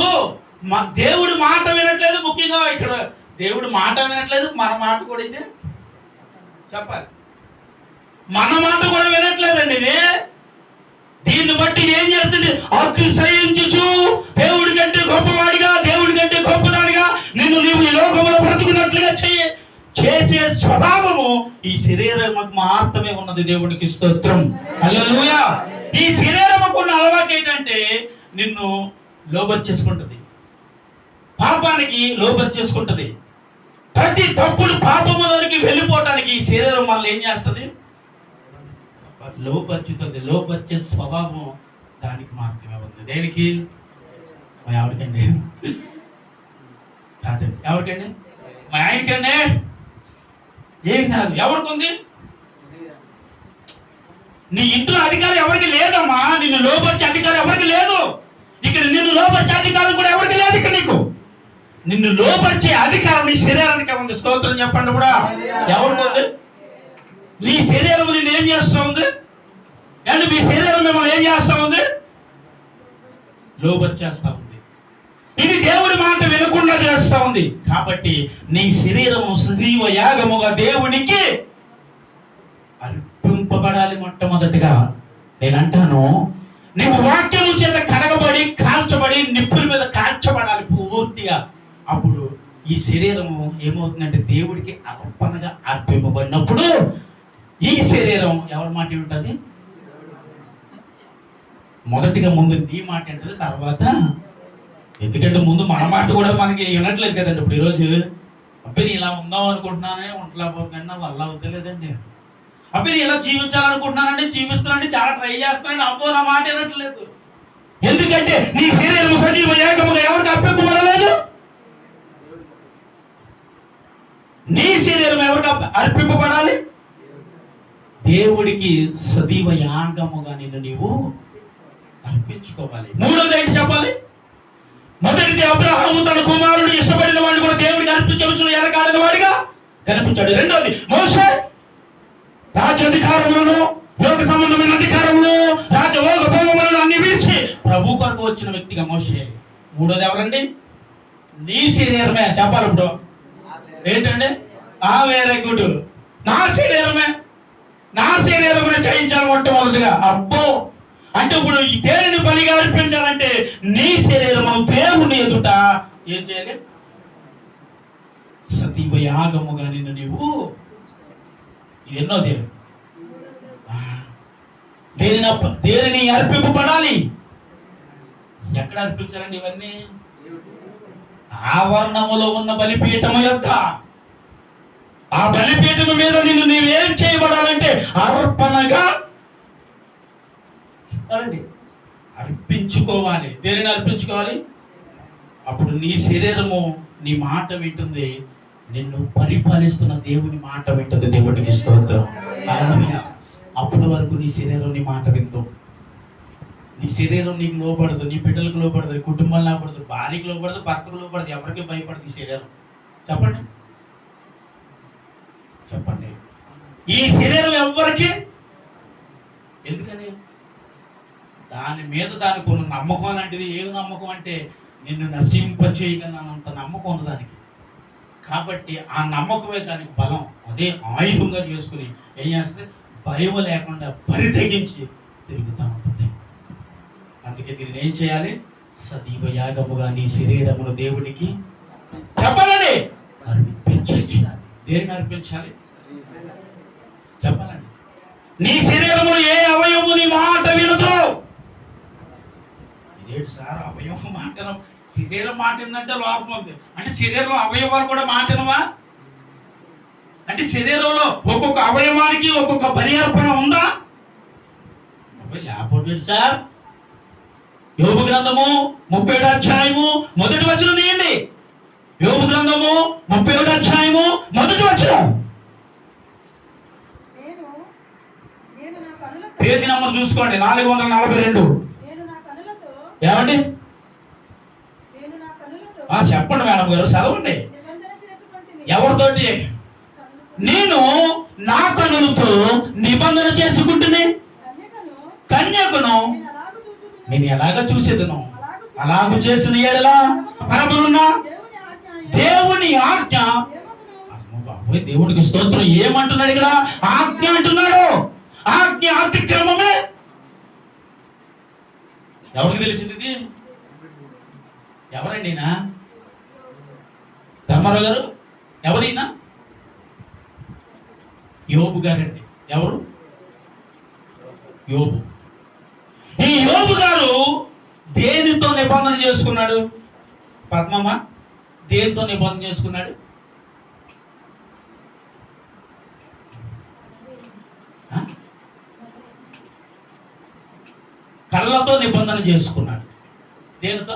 దేవుడి మాట వినట్లేదు. ముఖ్యంగా ఇక్కడ దేవుడి మాట వినట్లేదు, మన మాట కూడా ఇది చెప్పాలి, మన మాట కూడా వినట్లేదండి. ఇది దీన్ని బట్టి ఏం చేస్తుంది? అతిశయించుచు దేవుడి కంటే గొప్పవాడిగా, దేవుడి కంటే గొప్పదానిగా నిన్ను నీవు ఈ లోకంలో బ్రతుకున్నట్లుగా చేసే స్వభావము ఈ శరీరముకు మాత్రమే ఉన్నది. దేవుడికి స్తోత్రం, హల్లెలూయా. ఈ శరీరముకు ఉన్న అలవాటు ఏంటంటే నిన్ను లోబర్చేసుకుంటుంది, పాపానికి లోబర్చేసుకుంటుంది. ప్రతి తప్పుడు పాపములోనికి వెళ్ళిపోవటానికి ఈ శరీరం మనల్ని ఏం చేస్తుంది? లోపరుచుతుంది. లోపరిచే స్వభావం దానికి మాత్రమే ఉంది. దేనికి? మా ఆవిడకండి కాదండి. ఎవరికండి? మా ఆయనకండి. ఏం కాదు, ఎవరికి ఉంది? నీ ఇంట్లో అధికారం ఎవరికి లేదమ్మా. నిన్ను లోపరిచే అధికారం ఎవరికి లేదు. ఇక్కడ నిన్ను లోపరిచే అధికారం కూడా ఎవరికి లేదు. ఇక్కడ నీకు నిన్ను లోపరిచే అధికారం నీ శరీరానికి ఉంది. స్తోత్రం చెప్పండి. కూడా ఎవరికి ఉంది? నీ శరీరం నిన్ను ఏం చేస్తూ ఉంది? అండ్ మీ శరీరం మిమ్మల్ని ఏం చేస్తూ ఉంది? లోబర్చేస్తా ఉంది. ఇది దేవుడి మాట వినకుండా చేస్తా ఉంది. కాబట్టి నీ శరీరము సజీవ యాగముగా దేవునికి అర్పింపబడాలి. మొట్టమొదటిగా నేనంటాను, నీవు వాక్యము చేత కడగబడి కాల్చబడి నిప్పుల మీద కాల్చబడాలి పూర్తిగా. అప్పుడు ఈ శరీరము ఏమవుతుందంటే దేవుడికి అర్పణగా అర్పింపబడినప్పుడు ఈ శరీరం ఎవరి మాట ఉంటుంది? మొదటిగా ముందు నీ మాట ఏంటది, తర్వాత. ఎందుకంటే ముందు మన మాట కూడా మనకి వినట్లేదు కదండి. ఇప్పుడు ఈరోజు అబ్బాయి ఇలా ఉందాం అనుకుంటున్నానే ఉండలేకపోతున్నా వల్ల అవుతలేదండి. అప్పుడు ఇలా జీవించాలనుకుంటున్నానండి, జీవిస్తున్నానండి, చాలా ట్రై చేస్తున్నానండి, అబ్బో నా మాట వినట్లేదు. ఎందుకంటే నీ శరీరం సజీవ యాగముగా ఎవరికి అర్పింపబడలేదు. నీ శరీరం ఎవరికి అర్పింపబడాలి? దేవుడికి సజీవ యాగముగా నిన్ను నీవు అర్పించుకోవాలి. మూడోది ఏంటి చెప్పాలి? మొదటిది అబ్రహాము తన కుమారుడు ఇష్టపడిన వాడిని కూడా దేవుడికి అర్పించవలసిన ఎనకాలని వాడిగా కనిపించాడు. రెండోది మోషే రాజ్యాధికారములను, లోక సంబంధమైన అధికారములు, రాజభోగ భోగములను అన్ని విడిచి ప్రభు కొరకు వచ్చిన వ్యక్తిగా మోషే. మూడోది ఎవరండి? నీ శరీరమే. చెప్పాలి ఇప్పుడు ఏంటండి? Very good. నా శరీరమే జయించాలి మొట్టమొదటిగా. అబ్బో అంటే ఇప్పుడు దేనిని బలిగా అర్పించాలంటే నీ శరీరము దేవుని ఎదుట ఏం చేయాలి? సజీవ యాగముగా నిన్ను నీవు. ఇది ఎన్నో దేనిని అర్పింపబడాలి? ఎక్కడ అర్పించాలండి ఇవన్నీ? ఆవరణములో ఉన్న బలిపీఠము యొక్క ఆ బలిపీఠము మీద నిన్ను నీవేం చేయబడాలంటే అర్పణగా అర్పించుకోవాలి. దేనిని అర్పించుకోవాలి? అప్పుడు నీ శరీరము నీ మాట వింటుంది, నిన్ను పరిపాలిస్తున్న దేవుని మాట వింటుంది. దేవుడికి స్తోత్రం. అప్పటి వరకు నీ శరీరం నీ మాట విందు. నీ శరీరం నీకు లోపడదు, నీ బిడ్డలకు లోపడదు, నీ కుటుంబాలు లోపడదు, భార్యకు లోపడదు, భర్తకు లోపడదు, ఎవరికి భయపడదు ఈ శరీరం. చెప్పండి చెప్పండి. ఈ శరీరం ఎవరికి? ఎందుకని? దాని మీద దానికి ఉన్న నమ్మకం లాంటిది. ఏం నమ్మకం అంటే నిన్ను నశింపచేయగలనంత నమ్మకం ఉంది దానికి. కాబట్టి ఆ నమ్మకమే దానికి బలం. అదే ఆయుధంగా చేసుకుని ఏం చేస్తుంది? భయం లేకుండా పరితెగించి తిరుగుతూ ఉంటుంది. అందుకే దీన్ని ఏం చేయాలి? సజీవ యాగముగా నీ శరీరమును దేవునికి చెప్పాలండి అర్పించాలి. దేన్ని అర్పించాలి చెప్పాలండి? నీ శరీరములో ఏ అవయవము నీ మాట వినదు. ఇదేంటి సార్ అవయవం మాట? శరీరం మాట ఏంటంటే లోపం ఉంది అంటే శరీరంలో అవయవాలు కూడా మాటినవా? అంటే శరీరంలో ఒక్కొక్క అవయవానికి ఒక్కొక్క బలి అర్పణ ఉందా? లేకపోతే సార్ యోబు గ్రంథము 37వ అధ్యాయము 1వ వచనం తీయండి. యోబు గ్రంథము 37వ అధ్యాయము 1వ వచనం. పేజీ నంబర్ చూసుకోండి, 442. ఏమండి? చెప్పండి మేడం గారు, చదవండి. ఎవరితోటి? నేను నా కనులతో నిబంధన చేసుకుంటునే కన్యకును నేను ఎలాగ చూసేదను, అలాగ చేసిన ఏడలా పరమునున్న దేవుని ఆజ్ఞ. బాబోయ్, దేవుడికి స్తోత్రం. ఏమంటున్నాడు ఇక్కడ? ఆజ్ఞ అంటున్నాడు. ఆజ్ఞ అతిక్రమమే. ఎవరికి తెలిసింది ఇది? ఎవరండి ఈయన? ధర్మారావు గారు ఎవరైనా? యోబు గారండి. ఎవరు? యోబు. ఈ యోబు గారు దేనితో నిబంధన చేసుకున్నాడు? పద్మమ్మ, దేనితో నిబంధన చేసుకున్నాడు? కళ్ళతో నిబంధన చేసుకున్నాడు. దేనితో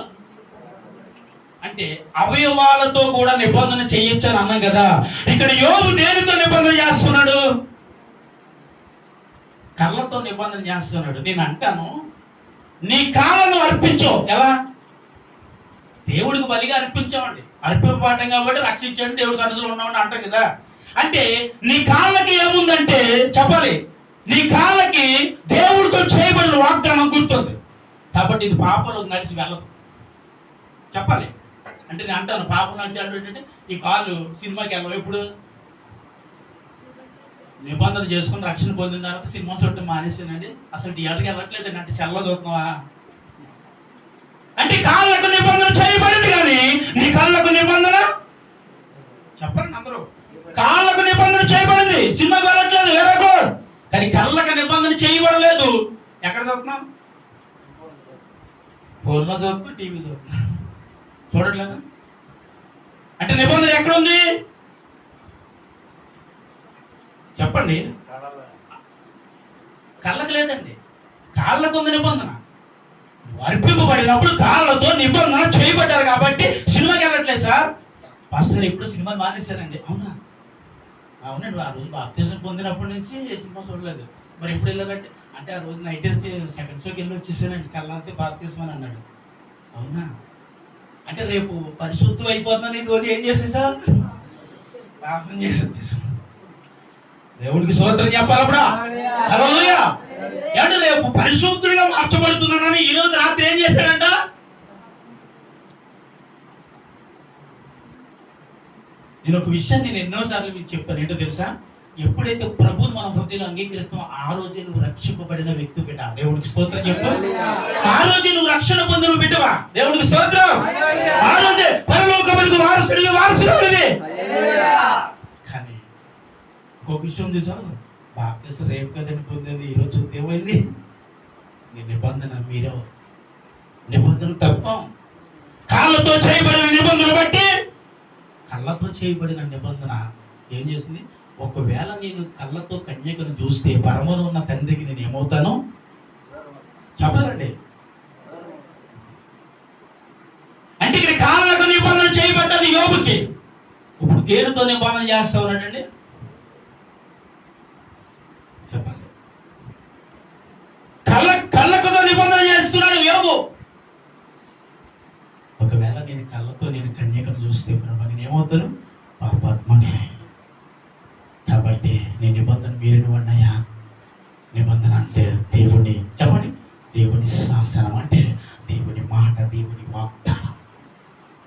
అంటే అవయవాలతో కూడా నిబంధన చేయొచ్చని అన్నాం కదా. ఇక్కడ యోబు దేనితో నిబంధన చేస్తున్నాడు? కళ్ళతో నిబంధన చేస్తున్నాడు. నేను అంటాను, నీ కాళ్ళను అర్పించు. ఎలా? దేవుడికి బలిగా అర్పించామండి, అర్పింపబడ్డం కాబట్టి రక్షించండి, దేవుడి సన్నిధిలో ఉన్నామని అంటాం కదా. అంటే నీ కాళ్ళకి ఏముందంటే చెప్పాలి, నీ కాళ్ళకి దేవుడితో చేయబడిన వాగ్దానం గుర్తుంది. కాబట్టి ఇది పాపంలోకి నడిచి వెళ్ళదు. చెప్పాలి అంటే నేను అంటాను, పాపం నడిచి అంటే ఈ కాళ్ళు సినిమాకి వెళ్ళవు. ఎప్పుడు నిబంధన చేసుకుని రక్షణ పొందిన తర్వాత సినిమా చూడటం మానేసానండి, అసలు థియేటర్కి వెళ్ళట్లేదు అంటే సెల్లో చూస్తున్నావా అంటే కాళ్ళకు నిబంధన చేయబడింది. కానీ నీ కాళ్ళకు నిబంధన చెప్పండి అందరూ, కాళ్ళకు నిబంధన చేయబడింది. సినిమా వెళ్ళట్లేదు, వేరే గుడ్. కానీ కళ్ళకు నిబంధన చేయబడలేదు. ఎక్కడ చూస్తున్నాం? ఫోన్లో చూస్తున్నాం, టీవీ చూస్తున్నాం, చూడట్లేదు. అంటే నిబంధన ఎక్కడుంది చెప్పండి? లేదండి, కాళ్ళకు ఉంది నిబంధన. నువ్వు అర్పింపబడినప్పుడు కాళ్ళతో నిబంధన చేయబడ్డారు కాబట్టి సినిమాకి వెళ్ళట్లేదు సార్. పాస్టర్ గారు ఎప్పుడు సినిమా మానేశారండి. అవునా? అవునండి, ఆ రోజు బాప్తిజం పొందినప్పటి నుంచి సినిమా చూడలేదు. మరి ఎప్పుడు వెళ్ళాలంటే అంటే ఆ రోజు నైట్ సెకండ్ షోకి వెళ్ళి వచ్చేసానండి, కళ్ళంతే బాప్తిజం అని అన్నాడు. అవునా? అంటే రేపు పరిశుద్ధం అయిపోతుందని ఈ రోజు ఏం చేసేసా? పాపం చేసి వచ్చేసాను. దేవుడికి స్తోత్రం చెప్పాలప్పుడా. హల్లెలూయా. అంటే రేపు పరిశుద్ధుడిగా మార్చబడుతున్నానని ఈ రోజు రాత్రి ఏం చేశాడంట? నేను ఒక విషయాన్ని నేను ఎన్నోసార్లు మీకు చెప్పాను. ఏంటో తెలుసా? ఎప్పుడైతే ప్రభువుని మన హృదయంలో అంగీకరిస్తామో ఆ రోజే నువ్వు రక్షింపబడిన వ్యక్తి బిడ్డ. దేవుడికి స్తోత్రం చెప్పు. ఆ రోజే నువ్వు రక్షణ పొందిన బిడ్డవా. దేవుడికి స్తోత్రం. ఆ రోజే పరలోకమునకు వారసుడివి, వారసుడివి. కానీ ఇంకొక విషయం చూసావు, బాప్తిసం రేపు కదండి పొందేది, ఈరోజు చూద్దేమైంది? నీ నిబంధన మీరే నిబంధన తప్పం. కాళ్ళతో చేయబడిన నిబంధన బట్టి కళ్ళతో చేయబడిన నిబంధన ఏం చేసింది? ఒకవేళ నేను కళ్ళతో కన్యకను చూస్తే పరమలో ఉన్న తండ్రికి నేను ఏమవుతాను చెప్పాలండి. అంటే ఇక్కడ కాళ్ళకు నిబంధన చేయబడ్డది యోబుకి. ఇప్పుడు దేనితో నిబంధన చేస్తా ఉన్నాడండి చెప్పండి. కళ్ళకుతో నిబంధన చేస్తున్నాడు యోబు. ఒకవేళ నేను కళ్ళతో నేను కన్యకను చూస్తే ప్రభు నేను ఏమవుతాను? పాపాత్మనే. కాబట్టి నీ నిబంధన మీరిన అన్నయ్యా. నిబంధన అంటే దేవుని చెప్పండి, దేవుని శాసనం అంటే దేవుని మాట, దేవుని వాగ్దానం.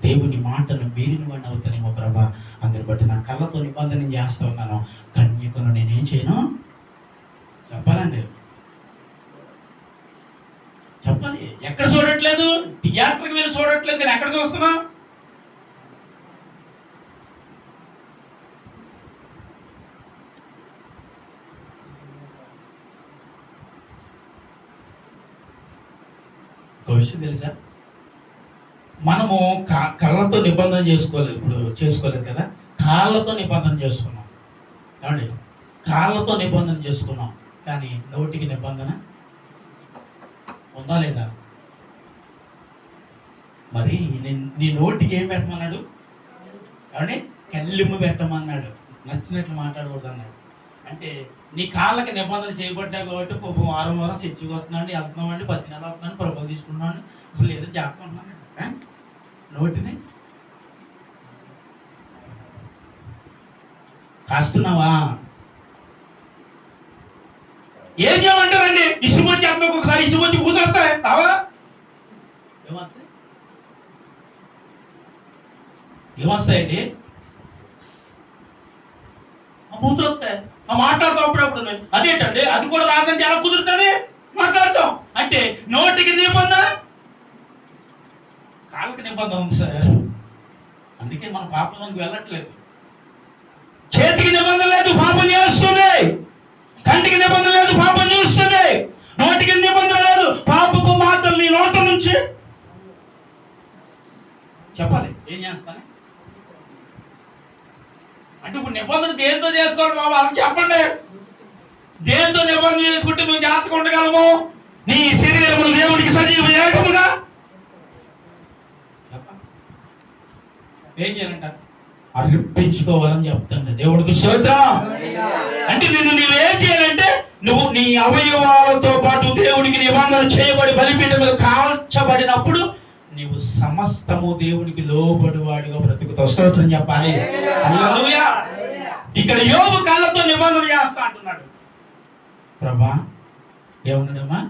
దేవుని మాటను మీరిన వాడిని అవుతానేమో ప్రభా. అందరి బట్టి నా కళ్ళతో నిబంధన చేస్తా ఉన్నాను, కన్యకను నేనేం చేయను చెప్పాలండి. చెప్పాలి. ఎక్కడ చూడట్లేదు? థియేటర్కి వెళ్ళి చూడట్లేదు, నేను ఎక్కడ చూస్తున్నా? ఒక విషయం తెలుసా? మనము కళ్ళతో నిబంధన చేసుకోలేదు, ఇప్పుడు చేసుకోలేదు కదా. కాళ్ళతో నిబంధన చేసుకున్నాం ఏమండి? కాళ్ళతో నిబంధన చేసుకున్నాం, కానీ నోటికి నిబంధన ఉందా లేదా? మరి నీ నోటికి ఏం పెట్టమన్నాడు? ఏమండి? కళ్ళెమ్మ పెట్టమన్నాడు, నచ్చినట్లు మాట్లాడకూడదు అన్నాడు. అంటే నీ కాళ్ళకి నిబంధన చేయబడ్డా కాబట్టి వారం వారం చర్చికి వస్తున్నాండి, వెళ్తున్నామండి, 10 నెలలు అవుతున్నాను, ప్రభుత్వం తీసుకున్నాను, అసలు ఏదో జాగ్రత్త నోటిని కాస్తున్నావా? ఏం చేయమంటారండి? ఇసుమొచ్చి అర్థం ఒకసారి ఇసుమొచ్చి బూతొస్తాయి రావా? ఏమొస్తాయి? ఏమొస్తాయండి? బూతులు వస్తాయి. మాట్లాడతాం అప్పుడప్పుడు. అదేంటండి? అది కూడా రాదని ఎలా కుదురుతుంది? మాట్లాడతాం. అంటే నోటికి నిబంధన, కాళ్ళకి నిబంధన ఉంది సార్. అందుకే మన పాపంలోకి వెళ్ళట్లేదు. చేతికి నిబంధన లేదు, పాపం చేస్తుంది. కంటికి నిబంధన లేదు, పాపం చేస్తుంది. నోటికి నిబంధన లేదు, పాపపు మాటలు నీ నోట నుంచి చెప్పాలి. ఏం చేస్తాను అంటే ఇప్పుడు నిబంధన దేంతో చేసుకోవాలి బాబా అని చెప్పండి. దేంతో నిబంధన చేసుకుంటే నువ్వు జాగ్రత్తగా ఉండగలము? నీ శరీరమును దేవుడికి సజీవ యాగముగా ఏం చేయాలంట? అర్పించుకోవాలని చెప్తాను. దేవుడికి స్తోత్రం. అంటే నువ్వేం చేయాలంటే నువ్వు నీ అవయవాలతో పాటు దేవుడికి నిబంధన చేయబడి బలిపీఠం మీద కాల్చబడినప్పుడు నీవు సమస్తము దేవునికి లోబడి వాడిగా బ్రతుకుతావు. స్తోత్రం చెప్పాలి. హల్లెలూయా. ఇక్కడ యోబు కాళ్ళతో నిబంధన చేస్తా అంటున్నాడు. ప్రభా ఏమన్నాడమ్మా?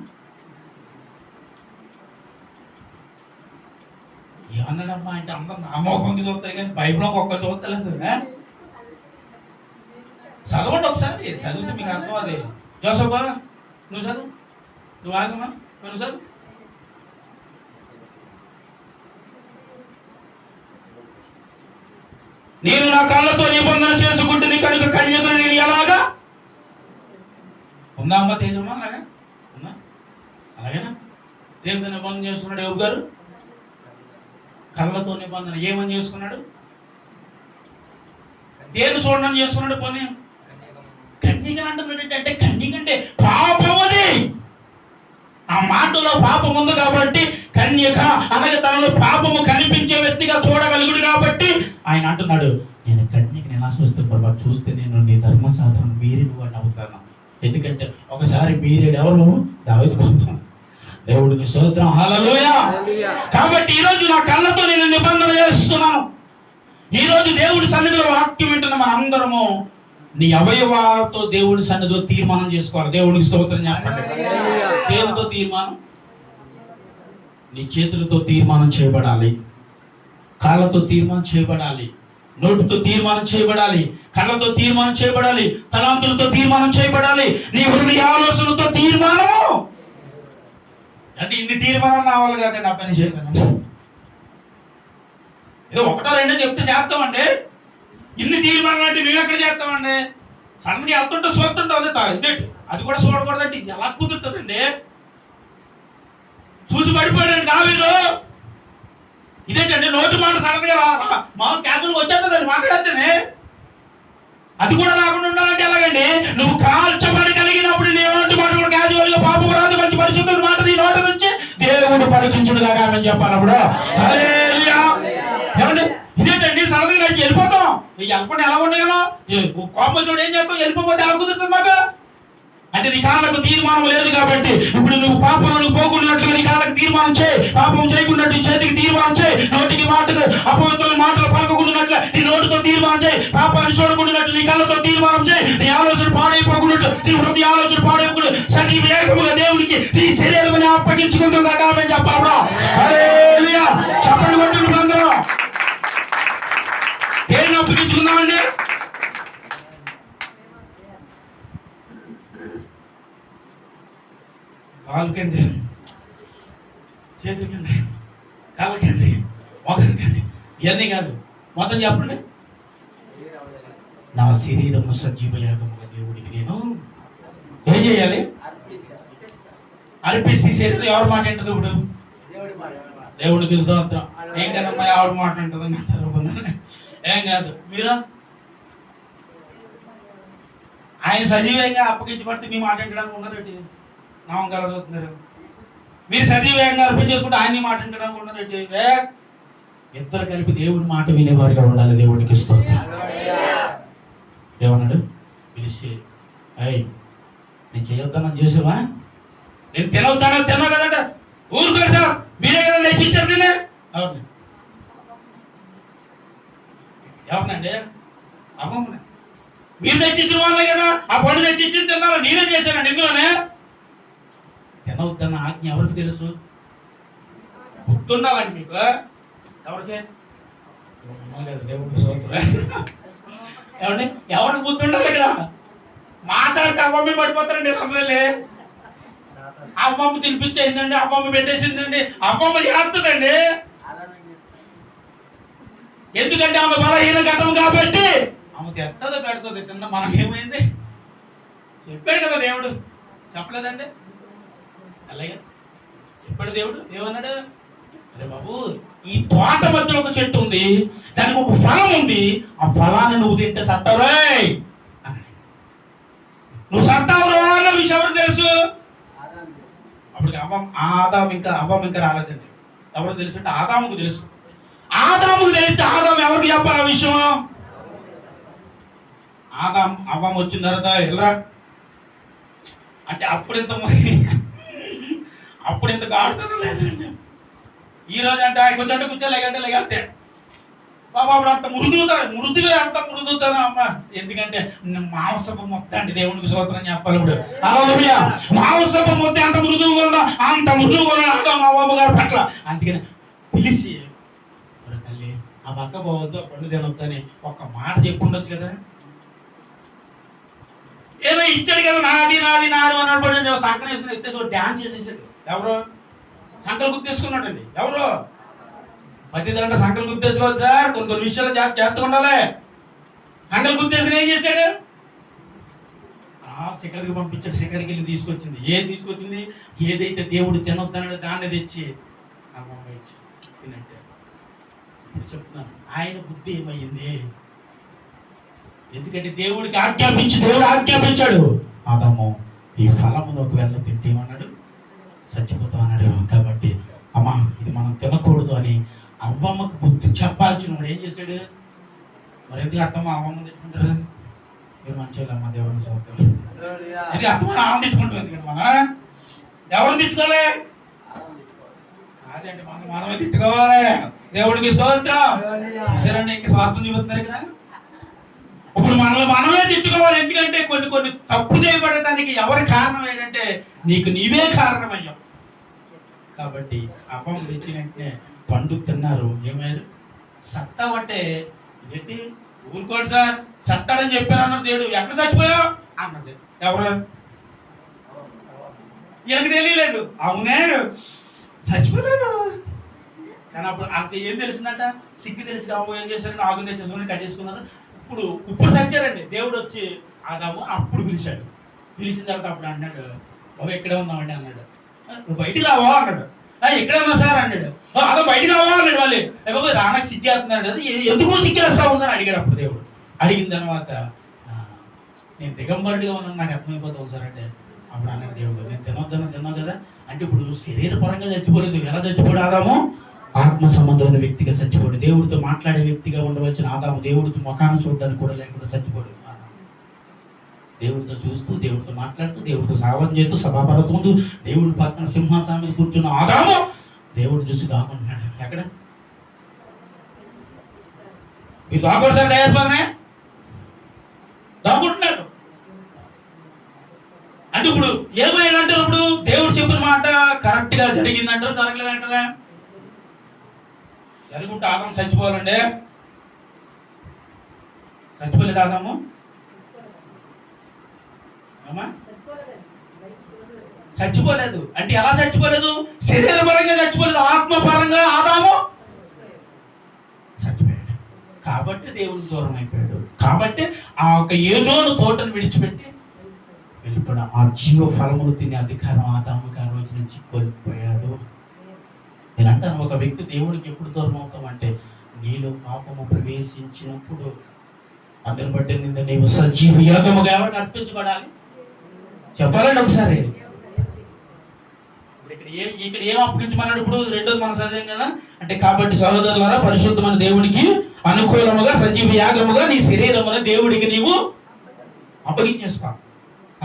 ఏమన్నాడమ్మా అంటే అందరు నామోకంకి చూస్తారు కానీ బైబిల్ ఒక్క చూస్తలేదు. చదవండి ఒకసారి, చదివితే మీకు అర్థం. అది జోసఫా నువ్వు చదువు, నువ్వు ఆగమ్మా, నువ్వు చదువు. నేను నా కళ్ళతో నిబంధన చేసుకుంటుంది కనుక కన్యకను నేను ఎలాగా ఉందా అమ్మ తేజమ్మా? అలాగా ఉందా? అలాగేనా? దేవుడితో నిబంధన చేసుకున్నాడు యోబు గారు. కళ్ళతో నిబంధన ఏమని చేసుకున్నాడు? దేని చూడడం చేసుకున్నాడు. పోనీ కన్యకని అంటున్నాడు. అంటే కన్యకంటే పాపం అది. మాటలో పాపం ఉంది కాబట్టి, కన్యక అనగా తనలో పాపము కనిపించే వ్యక్తిగా చూడగలుగుడు కాబట్టి ఆయన అంటున్నాడు, నేను కన్యకని ఎలా చూస్తే ప్రభా, చూస్తే నేను నీ ధర్మశాస్త్రం మీరేడు వాడిని అవుతాను. ఎందుకంటే ఒకసారి మీరేడు ఎవరు? దావీదు బాబు. దేవుడికి స్తోత్రం, హల్లెలూయా. కాబట్టి ఈరోజు నా కళ్ళతో నేను నిబంధన చేస్తున్నాను. ఈరోజు దేవుడి సన్నిధిలో వాక్యం వింటున్న మన అందరము నీ అవయవాలతో దేవుడి సన్నిధిలో తీర్మానం చేసుకోవాలి. దేవుడికి స్తోత్రం చెప్పండి. దేనితో తీర్మానం? నీ చేతులతో తీర్మానం చేయబడాలి, కాళ్ళతో తీర్మానం చేయబడాలి, నోటితో తీర్మానం చేయబడాలి, కళ్ళతో తీర్మానం చేయబడాలి, తలాంతులతో తీర్మానం చేయబడాలి, నీ హృదయ ఆలోచనతో తీర్మానము. అంటే ఇన్ని తీర్మానం రావాలి కదండి నా పని చేయగలను. ఏదో ఒకటో రెండో చెప్తే చేస్తామండి. ఇన్ని తీర్మానం అంటే మేము ఎక్కడ చేస్తామండి? సడన్గా వెళ్తుంటే చూస్తుంటాం, అది కూడా చూడకూడదండి. ఎలా కుదురుతుందండి? చూసి పడిపోయాడు దావీదు. ఇదేంటండి నోటి మాట సడన్ గా మామూలు క్యాబుల్కి వచ్చేస్తుందండి మాట్లాడితేనే. అది కూడా రాకుండా ఉండాలంటే ఎలాగండి? నువ్వు కాల్చబడి కలిగినప్పుడు నీ నోటి మాట కూడా క్యాజువల్ గా పాపం రాదు, మంచి పరిశుద్ధుల మాట నీ నోటి నుంచి దేవుడు పలికించుడుగా ఆమె చెప్పాలప్పుడు. ఏమండి ఇదేంటండి సడన్ గా వెళ్ళిపోతాం. అనుకుంటే ఎలా ఉండగలను? కోపం చూడు ఏం చేస్తావు? వెళ్ళిపోతే ఎలా కుదురుతుంది మాకు? అంటే నీ కాళ్ళకు తీర్మానం లేదు కాబట్టి ఇప్పుడు నువ్వు పాపంలో పోకున్నట్లుగా నీ కాళ్ళకు తీర్మానం చేయి. పాపం చేయకుండా నీ చేతికి తీర్మానం చేయి. నోటికి మాటకు అపవిత్రమైన మాటలు పలకకుండాట్ల నీ నోటితో తీర్మానం చేయి. పాపాన్ని చూడకుండాట్టు నీ కళ్ళతో తీర్మానం చేయి. నీ ఆలోచన పాడైపోకున్నట్టు, నీ హృదయ ఆలోచన పాడైపోకుండా సజీవ ఏకముగా దేవుడికి నీ శరీరం అప్పగించుకుంటూ కామెంట్ చెప్పాలప్పుడు. హల్లెలూయా. చెప్పండి కొట్టు అందరూ. దేన్ని అప్పగించుకుందామండి? కాళ్ళకండి, చేతులకండి, కాళ్ళకండి, మొగలకండి, ఇవన్నీ కాదు. మొత్తం చెప్పండి. నా శరీరము సజీవ యాగముగా దేవుడికి నేను ఏం చేయాలి? అర్పిస్తే శరీరం ఎవరి మాట ఏంటది? ఇప్పుడు దేవుడికి స్తోత్రం. ఏం కదమ్మా ఎవరి మాట ఉంటుందని ఏం కాదు. మీరు ఆయన సజీవంగా అప్పగించబడితే మీ మాట ఏంటడానికి ఉన్నారండి? నామం కలగవుతున్నారు. మీరు సజీవంగా అర్పించేసుకుంటే ఆయన్ని మాట ఏంటడానికి ఉన్నారండి? ఇద్దరు కలిపి దేవుడి మాట వినేవారిగా ఉండాలి. దేవుడికి స్తోత్రం. ఏమన్నాడు? పిలిచి అయ్యి నేను చేయొద్దానని చేసావా? నేను తినవుతానని తిన్నా కదంట. ఊరుకోరు సార్, మీరే కదా తెచ్చిచ్చారు. నేనే అవునండి. ఎవరినండి? అమ్మమ్మనే. మీరు తెచ్చిచ్చిన వాళ్ళే కదా. ఆ పండు తెచ్చిచ్చి తిన్నారా? నేనే చేశానండి. ఇందులోనే తినవద్దన్న ఆజ్ఞ ఎవరికి తెలుసు? గుర్తుండాలండి మీకు. ఎవరికి? దేవుడికి స్తోత్రం. ఏమండి ఎవరికి గుర్తుండాలి? ఇక్కడ మాట్లాడితే అమ్మమ్మ పడిపోతారండి. అందరిలే అమ్మమ్మ తినిపించేసిందండి, అమ్మమ్మ పెట్టేసిందండి, అమ్మమ్మ చేస్తుందండి. ఎందుకంటే ఆమె బలహీన ఘటం కాబట్టి ఆమె తింటదో పెడుతుంది. తిన్న మనకేమైంది? చెప్పాడు కదా దేవుడు. చెప్పలేదండి? అలాగే చెప్పాడు దేవుడు. ఏమన్నాడు? అరే బాబు, ఈ తోట మధ్యలో ఒక చెట్టు ఉంది, దానికి ఒక ఫలం ఉంది, ఆ ఫలాన్ని నువ్వు తింటే సత్తావే. నువ్వు సత్తావు అన్న విషయం ఎవరు తెలుసు? అప్పటికి అవ్వం ఇంకా రాలేదండి. ఎవరు తెలుసు అంటే ఆదాముకు తెలుసు. ఆదాముకు తెలిస్తే ఆదాము ఎవరికి చెప్పాలి ఆ విషయం? అవ్వం వచ్చిన తర్వాత వెళ్ళరా అంటే అప్పుడు ఇంత గాడుతుందో లేదండి. ఈ రోజు అంటే కూర్చోంటే లేకంటే లేకపోతే బాబా అప్పుడు అంత మృదువే అంత మృదుతాను అమ్మ. ఎందుకంటే మాంసపు మొత్తం అండి. దేవునికి స్తోత్రం చెప్పాలి. ఇప్పుడు హల్లెలూయా. మాంసపు మొత్తం అంత మృదువుగా ఉన్నా, అంత మృదువుగా ఉన్నా మా బాబు గారి పట్ల. అందుకని పిలిచి తల్లి ఆ పక్క పోవద్దు, ఆ పండు తినొద్దని ఒక్క మాట చెప్పుండొచ్చు కదా. ఏదో ఇచ్చాడు కదా, నాది నాది నాది అన్నప్పుడు సంకర వేసుకుని ఎత్తేసి డ్యాన్స్ చేసేసాడు. ఎవరు? సంకలు గుర్తేసుకున్నాడండి. ఎవరు? ప్రతి దాంట్లో సంకలు గుర్తేసుకోవచ్చు సార్. కొన్ని విషయాలు చేస్తూ ఉండాలి. సంకలు గుర్తేసుకుని ఏం చేశాడు? శిఖరికి పంపించాడు. శిఖరికి వెళ్ళి తీసుకొచ్చింది. ఏం తీసుకొచ్చింది? ఏదైతే దేవుడు తినొద్దన్నాడో దాన్ని తెచ్చి అమ్మ ఇచ్చి తినంటే. ఇప్పుడు చెప్తున్నాను, ఆయన బుద్ధి ఏమయ్యింది? ఎందుకంటే దేవుడు ఆజ్ఞాపించాడు. ఆదాము ఈ ఫలములోకి వెళ్ళ తింటేమన్నాడు? చచ్చిపోతాం అన్నాడు. కాబట్టి అమ్మా ఇది మనం తినకూడదు అని అవ్వమ్మకు బుద్ధి చెప్పాల్సిన వాడు ఏం చేశాడు? మరి ఎందుకు అత్తమ్మ అవ్వమ్మ తిట్టుకుంటారు? మీరు మంచిగా దేవుని సౌకర్యం ఇది అత్తమ్మ ఆమె తిట్టుకుంటాం. ఎందుకంటే మన ఎవరిని తిట్టుకోవాలి? అదేంటి మనమే తిట్టుకోవాలి. దేవుడికి స్తోత్రం. సరేండి, ఇంక స్వార్థం చూపుతున్నారు ఇక్కడ. ఇప్పుడు మనమే తిట్టుకోవాలి. ఎందుకంటే కొన్ని తప్పు చేయబడటానికి ఎవరి కారణం ఏంటంటే నీకు నీవే కారణమయ్యావు. కాబట్టి అప్పం తెచ్చినట్టే పండు తిన్నారు. ఏమయ్యారు? సత్తావంటే ఇదేంటి ఊరుకోడు సార్, సత్తాడని చెప్పాను అన్నది దేవుడు. ఎక్కడ చచ్చిపోయావు అన్నది ఎవరు? எனக்கு తెలియలేదు. అవునే చచ్చిపోలేదు. కానీ అప్పుడు అంత ఏం తెలిసిందట? సిగ్గు తెలిసి కావు ఏం చేశారంటే ఆకులు తెచ్చేసుకుని కట్టేసుకున్నారు. ఇప్పుడు చచ్చారండి. దేవుడు వచ్చి ఆదాము అప్పుడు పిలిచాడు. పిలిచిన తర్వాత అప్పుడు అన్నాడు, బాబు ఎక్కడే ఉన్నామండి అన్నాడు. నువ్వు బయటికి రావా అన్నాడు. ఎక్కడే ఉన్నా సార్ అన్నాడు. అదో బయటికి రావా అన్నాడు. వాళ్ళు బాబు రానకు సిగ్గేస్తున్నాడు కదా, ఎందుకు సిగ్గేస్తా ఉందని అడిగాడు. అప్పుడు దేవుడు అడిగిన తర్వాత నేను దిగంబరుడిగా ఉన్నాను, నాకు అర్థమైపోతావు సార్ అంటే అప్పుడు అన్నాడు దేవుడు, నేను తిన్నావు కదా అంటే ఇప్పుడు శరీరపరంగా చచ్చిపోలేదు. ఎలా చచ్చిపోయాడు ఆదాము? ఆత్మ సంబంధమైన వ్యక్తిగా చచ్చిపోయాడు. దేవుడితో మాట్లాడే వ్యక్తిగా ఉండవలసిన ఆదాము దేవుడితో ముఖాన్ని చూడడానికి కూడా లేకుండా చచ్చిపోయాడు. దేవుడితో చూస్తూ, దేవుడితో మాట్లాడుతూ, దేవుడితో సావం చేస్తూ, సభాపరత ముందు దేవుడి పక్కన సింహాసనం మీద కూర్చున్న ఆదాము దేవుడు చూసి దాక్కుంటున్నాడు. ఎక్కడ మీరు దాక్కోడు సార్? డయాస్ బాగానే దాక్కుంటున్నాడు. అంటే ఇప్పుడు ఏమైందంటారు? ఇప్పుడు దేవుడు చెప్పిన మాట కరెక్ట్ గా జరిగిందంటారు, జరగలేదంటారా? జరుగుంటే ఆదాము చచ్చిపోవాలండి. చచ్చిపోలేదు ఆదాము? చచ్చిపోలేదు. అంటే ఎలా చచ్చిపోలేదు? శరీరపరంగా చచ్చిపోలేదు, ఆత్మపరంగా ఆదాము చచ్చిపోయాడు. కాబట్టి దేవుడు దూరం అయిపోయాడు. కాబట్టి ఆ ఒక ఏదోను తోటను విడిచిపెట్టి వెళ్ళిపోయాడు. ఆ జీవ ఫలములు తినే అధికారం ఆదాముకి ఆ రోజు నుంచి కోల్పోయాడు. నేను అంటాను, ఒక వ్యక్తి దేవుడికి ఎప్పుడు దూరం అవుతామంటే నీలో పాపము ప్రవేశించినప్పుడు. అందుని బట్టి నిన్ను నీవు సజీవ యాగముగా ఎవరికి అర్పించబడాలి చెప్పాలండి ఒకసారి. ఇక్కడ ఏం అప్పగించమన్నాడు? ఇప్పుడు రెండోది మనం చదివాం కదా. అంటే కాబట్టి సహోదరులారా, పరిశుద్ధమైన దేవుడికి అనుకూలముగా సజీవ యాగముగా నీ శరీరమున దేవుడికి నీవు అప్పగించేసుకో.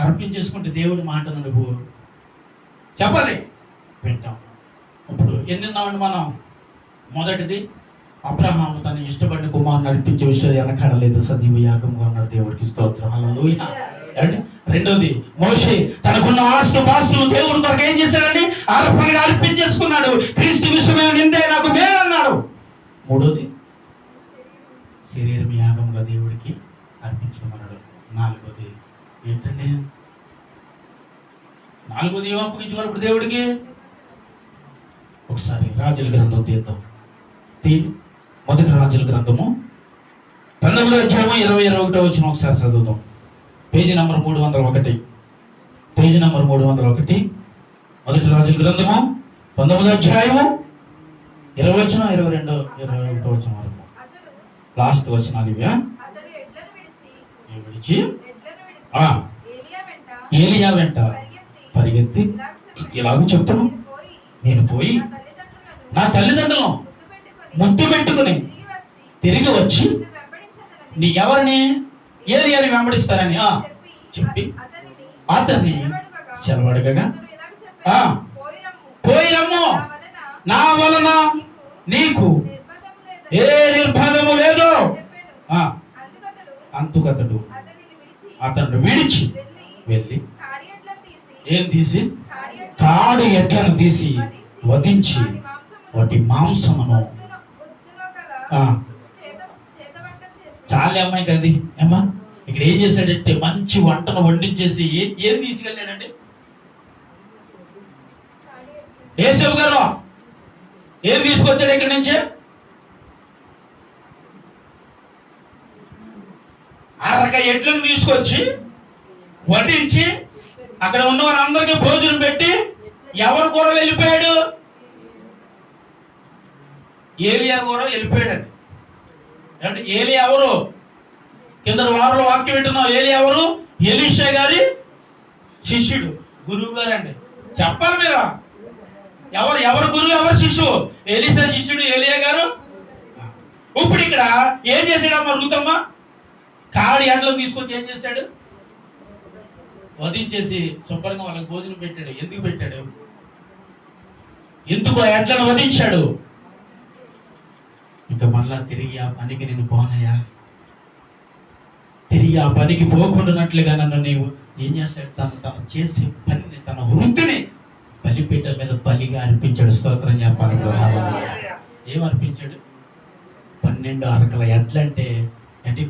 అర్పించేసుకుంటే దేవుడి మాటను నువ్వు చెప్పాలి, వింటాం. ఇప్పుడు ఎన్నిన్నామండి మనం? మొదటిది అబ్రహాము తన ఇష్టపడిన కుమారుని నడిపించే విషయాలు వెనకాడలేదు, సజీవ యాగంగా ఉన్నాడు. దేవుడికి స్తోత్రం, హల్లెలూయా. రెండోది మోషే తనకున్న ఆస్తుపాస్తులు దేవుడి కొరకు ఏం చేశాడండి? అర్పణగా అర్పించేసుకున్నాడు. క్రీస్తు విషయమైన నిందే నాకు మేలు అన్నాడు. మూడోది శరీరం యాగంగా దేవుడికి అర్పించుకున్నాడు. నాలుగోది ఏంటండి? నాలుగోది ఏం అప్పగించుకున్నప్పుడు దేవుడికి? ఒకసారి రాజుల గ్రంథం తీద్దాం. మొదటి రాజుల గ్రంథము 19వ అధ్యాయము 20-21 వచనం ఒకసారి చదువుదాం. Page number 301. Page number 301. మొదటి రాజుల గ్రంథము 19వ అధ్యాయము 20 వచనం 22-21 వచనం వరకు లాస్ట్ వచనాలు ఇవి. విడిచి ఏలియా వెంట పరిగెత్తి ఇలాగ చెప్తాను, నేను పోయి నా తల్లిదండ్రులను ముద్దు పెట్టుకుని తిరిగి వచ్చి నీ ఎవరిని ఏలియాని వెంబడిస్తారని చెప్పి అతన్ని సెలవడగా పోయిరమ్ము, నా వలన నీకు ఏ నిర్బంధము లేదు. అందుకతడు అతను విడిచి వెళ్ళి ఏం తీసి కాడి ఎడ్లను తీసి వధించి వాటి మాంసమును చాలా అమ్మాయి కది ఏమ్మా ఇక్కడ ఏం చేశాడంటే మంచి వంటను వండించేసి ఏం తీసుకెళ్ళాడంటే యేసేపు గారు ఏం తీసుకొచ్చాడు ఇక్కడి నుంచి? అరక ఎడ్లను తీసుకొచ్చి వడ్డించి అక్కడ ఉన్న వాళ్ళందరికీ భోజనం పెట్టి ఎవరు కూడా వెళ్ళిపోయాడు? ఏలియా కూడా వెళ్ళిపోయాడండి. అంటే ఏలియా ఎవరు? కింద వారంలో వాక్యం వింటున్నావు. ఏలియా ఎవరు? ఎలీషా గారి శిష్యుడు, గురువు గారు అండి. చెప్పాలి మీరు. ఎవరు గురువు ఎవరు శిష్యువు? ఎలీషా శిష్యుడు ఏలియా గారు. ఇప్పుడు ఇక్కడ ఏం చేశాడమ్మా రూతమ్మ? కాడి ఎండలను తీసుకొచ్చి ఏం చేశాడు? వధించేసి శుభ్రంగా వాళ్ళకి భోజనం పెట్టాడు. ఎందుకు పెట్టాడు? ఎందుకు ఆ ఎడ్లను వధించాడు? ఇంకా మళ్ళా తిరిగి ఆ పనికి నేను పోనయ్యా, తిరిగి ఆ పనికి పోకుండానట్లుగా నన్ను నీవు ఏం చేస్తాడు? తను చేసే పనిని, తన వృత్తిని బలిపీఠ మీద బలిగా అర్పించాడు. స్తోత్రం చెప్పాలి. ఏమర్పించాడు? 12 అరకల ఎడ్లంటే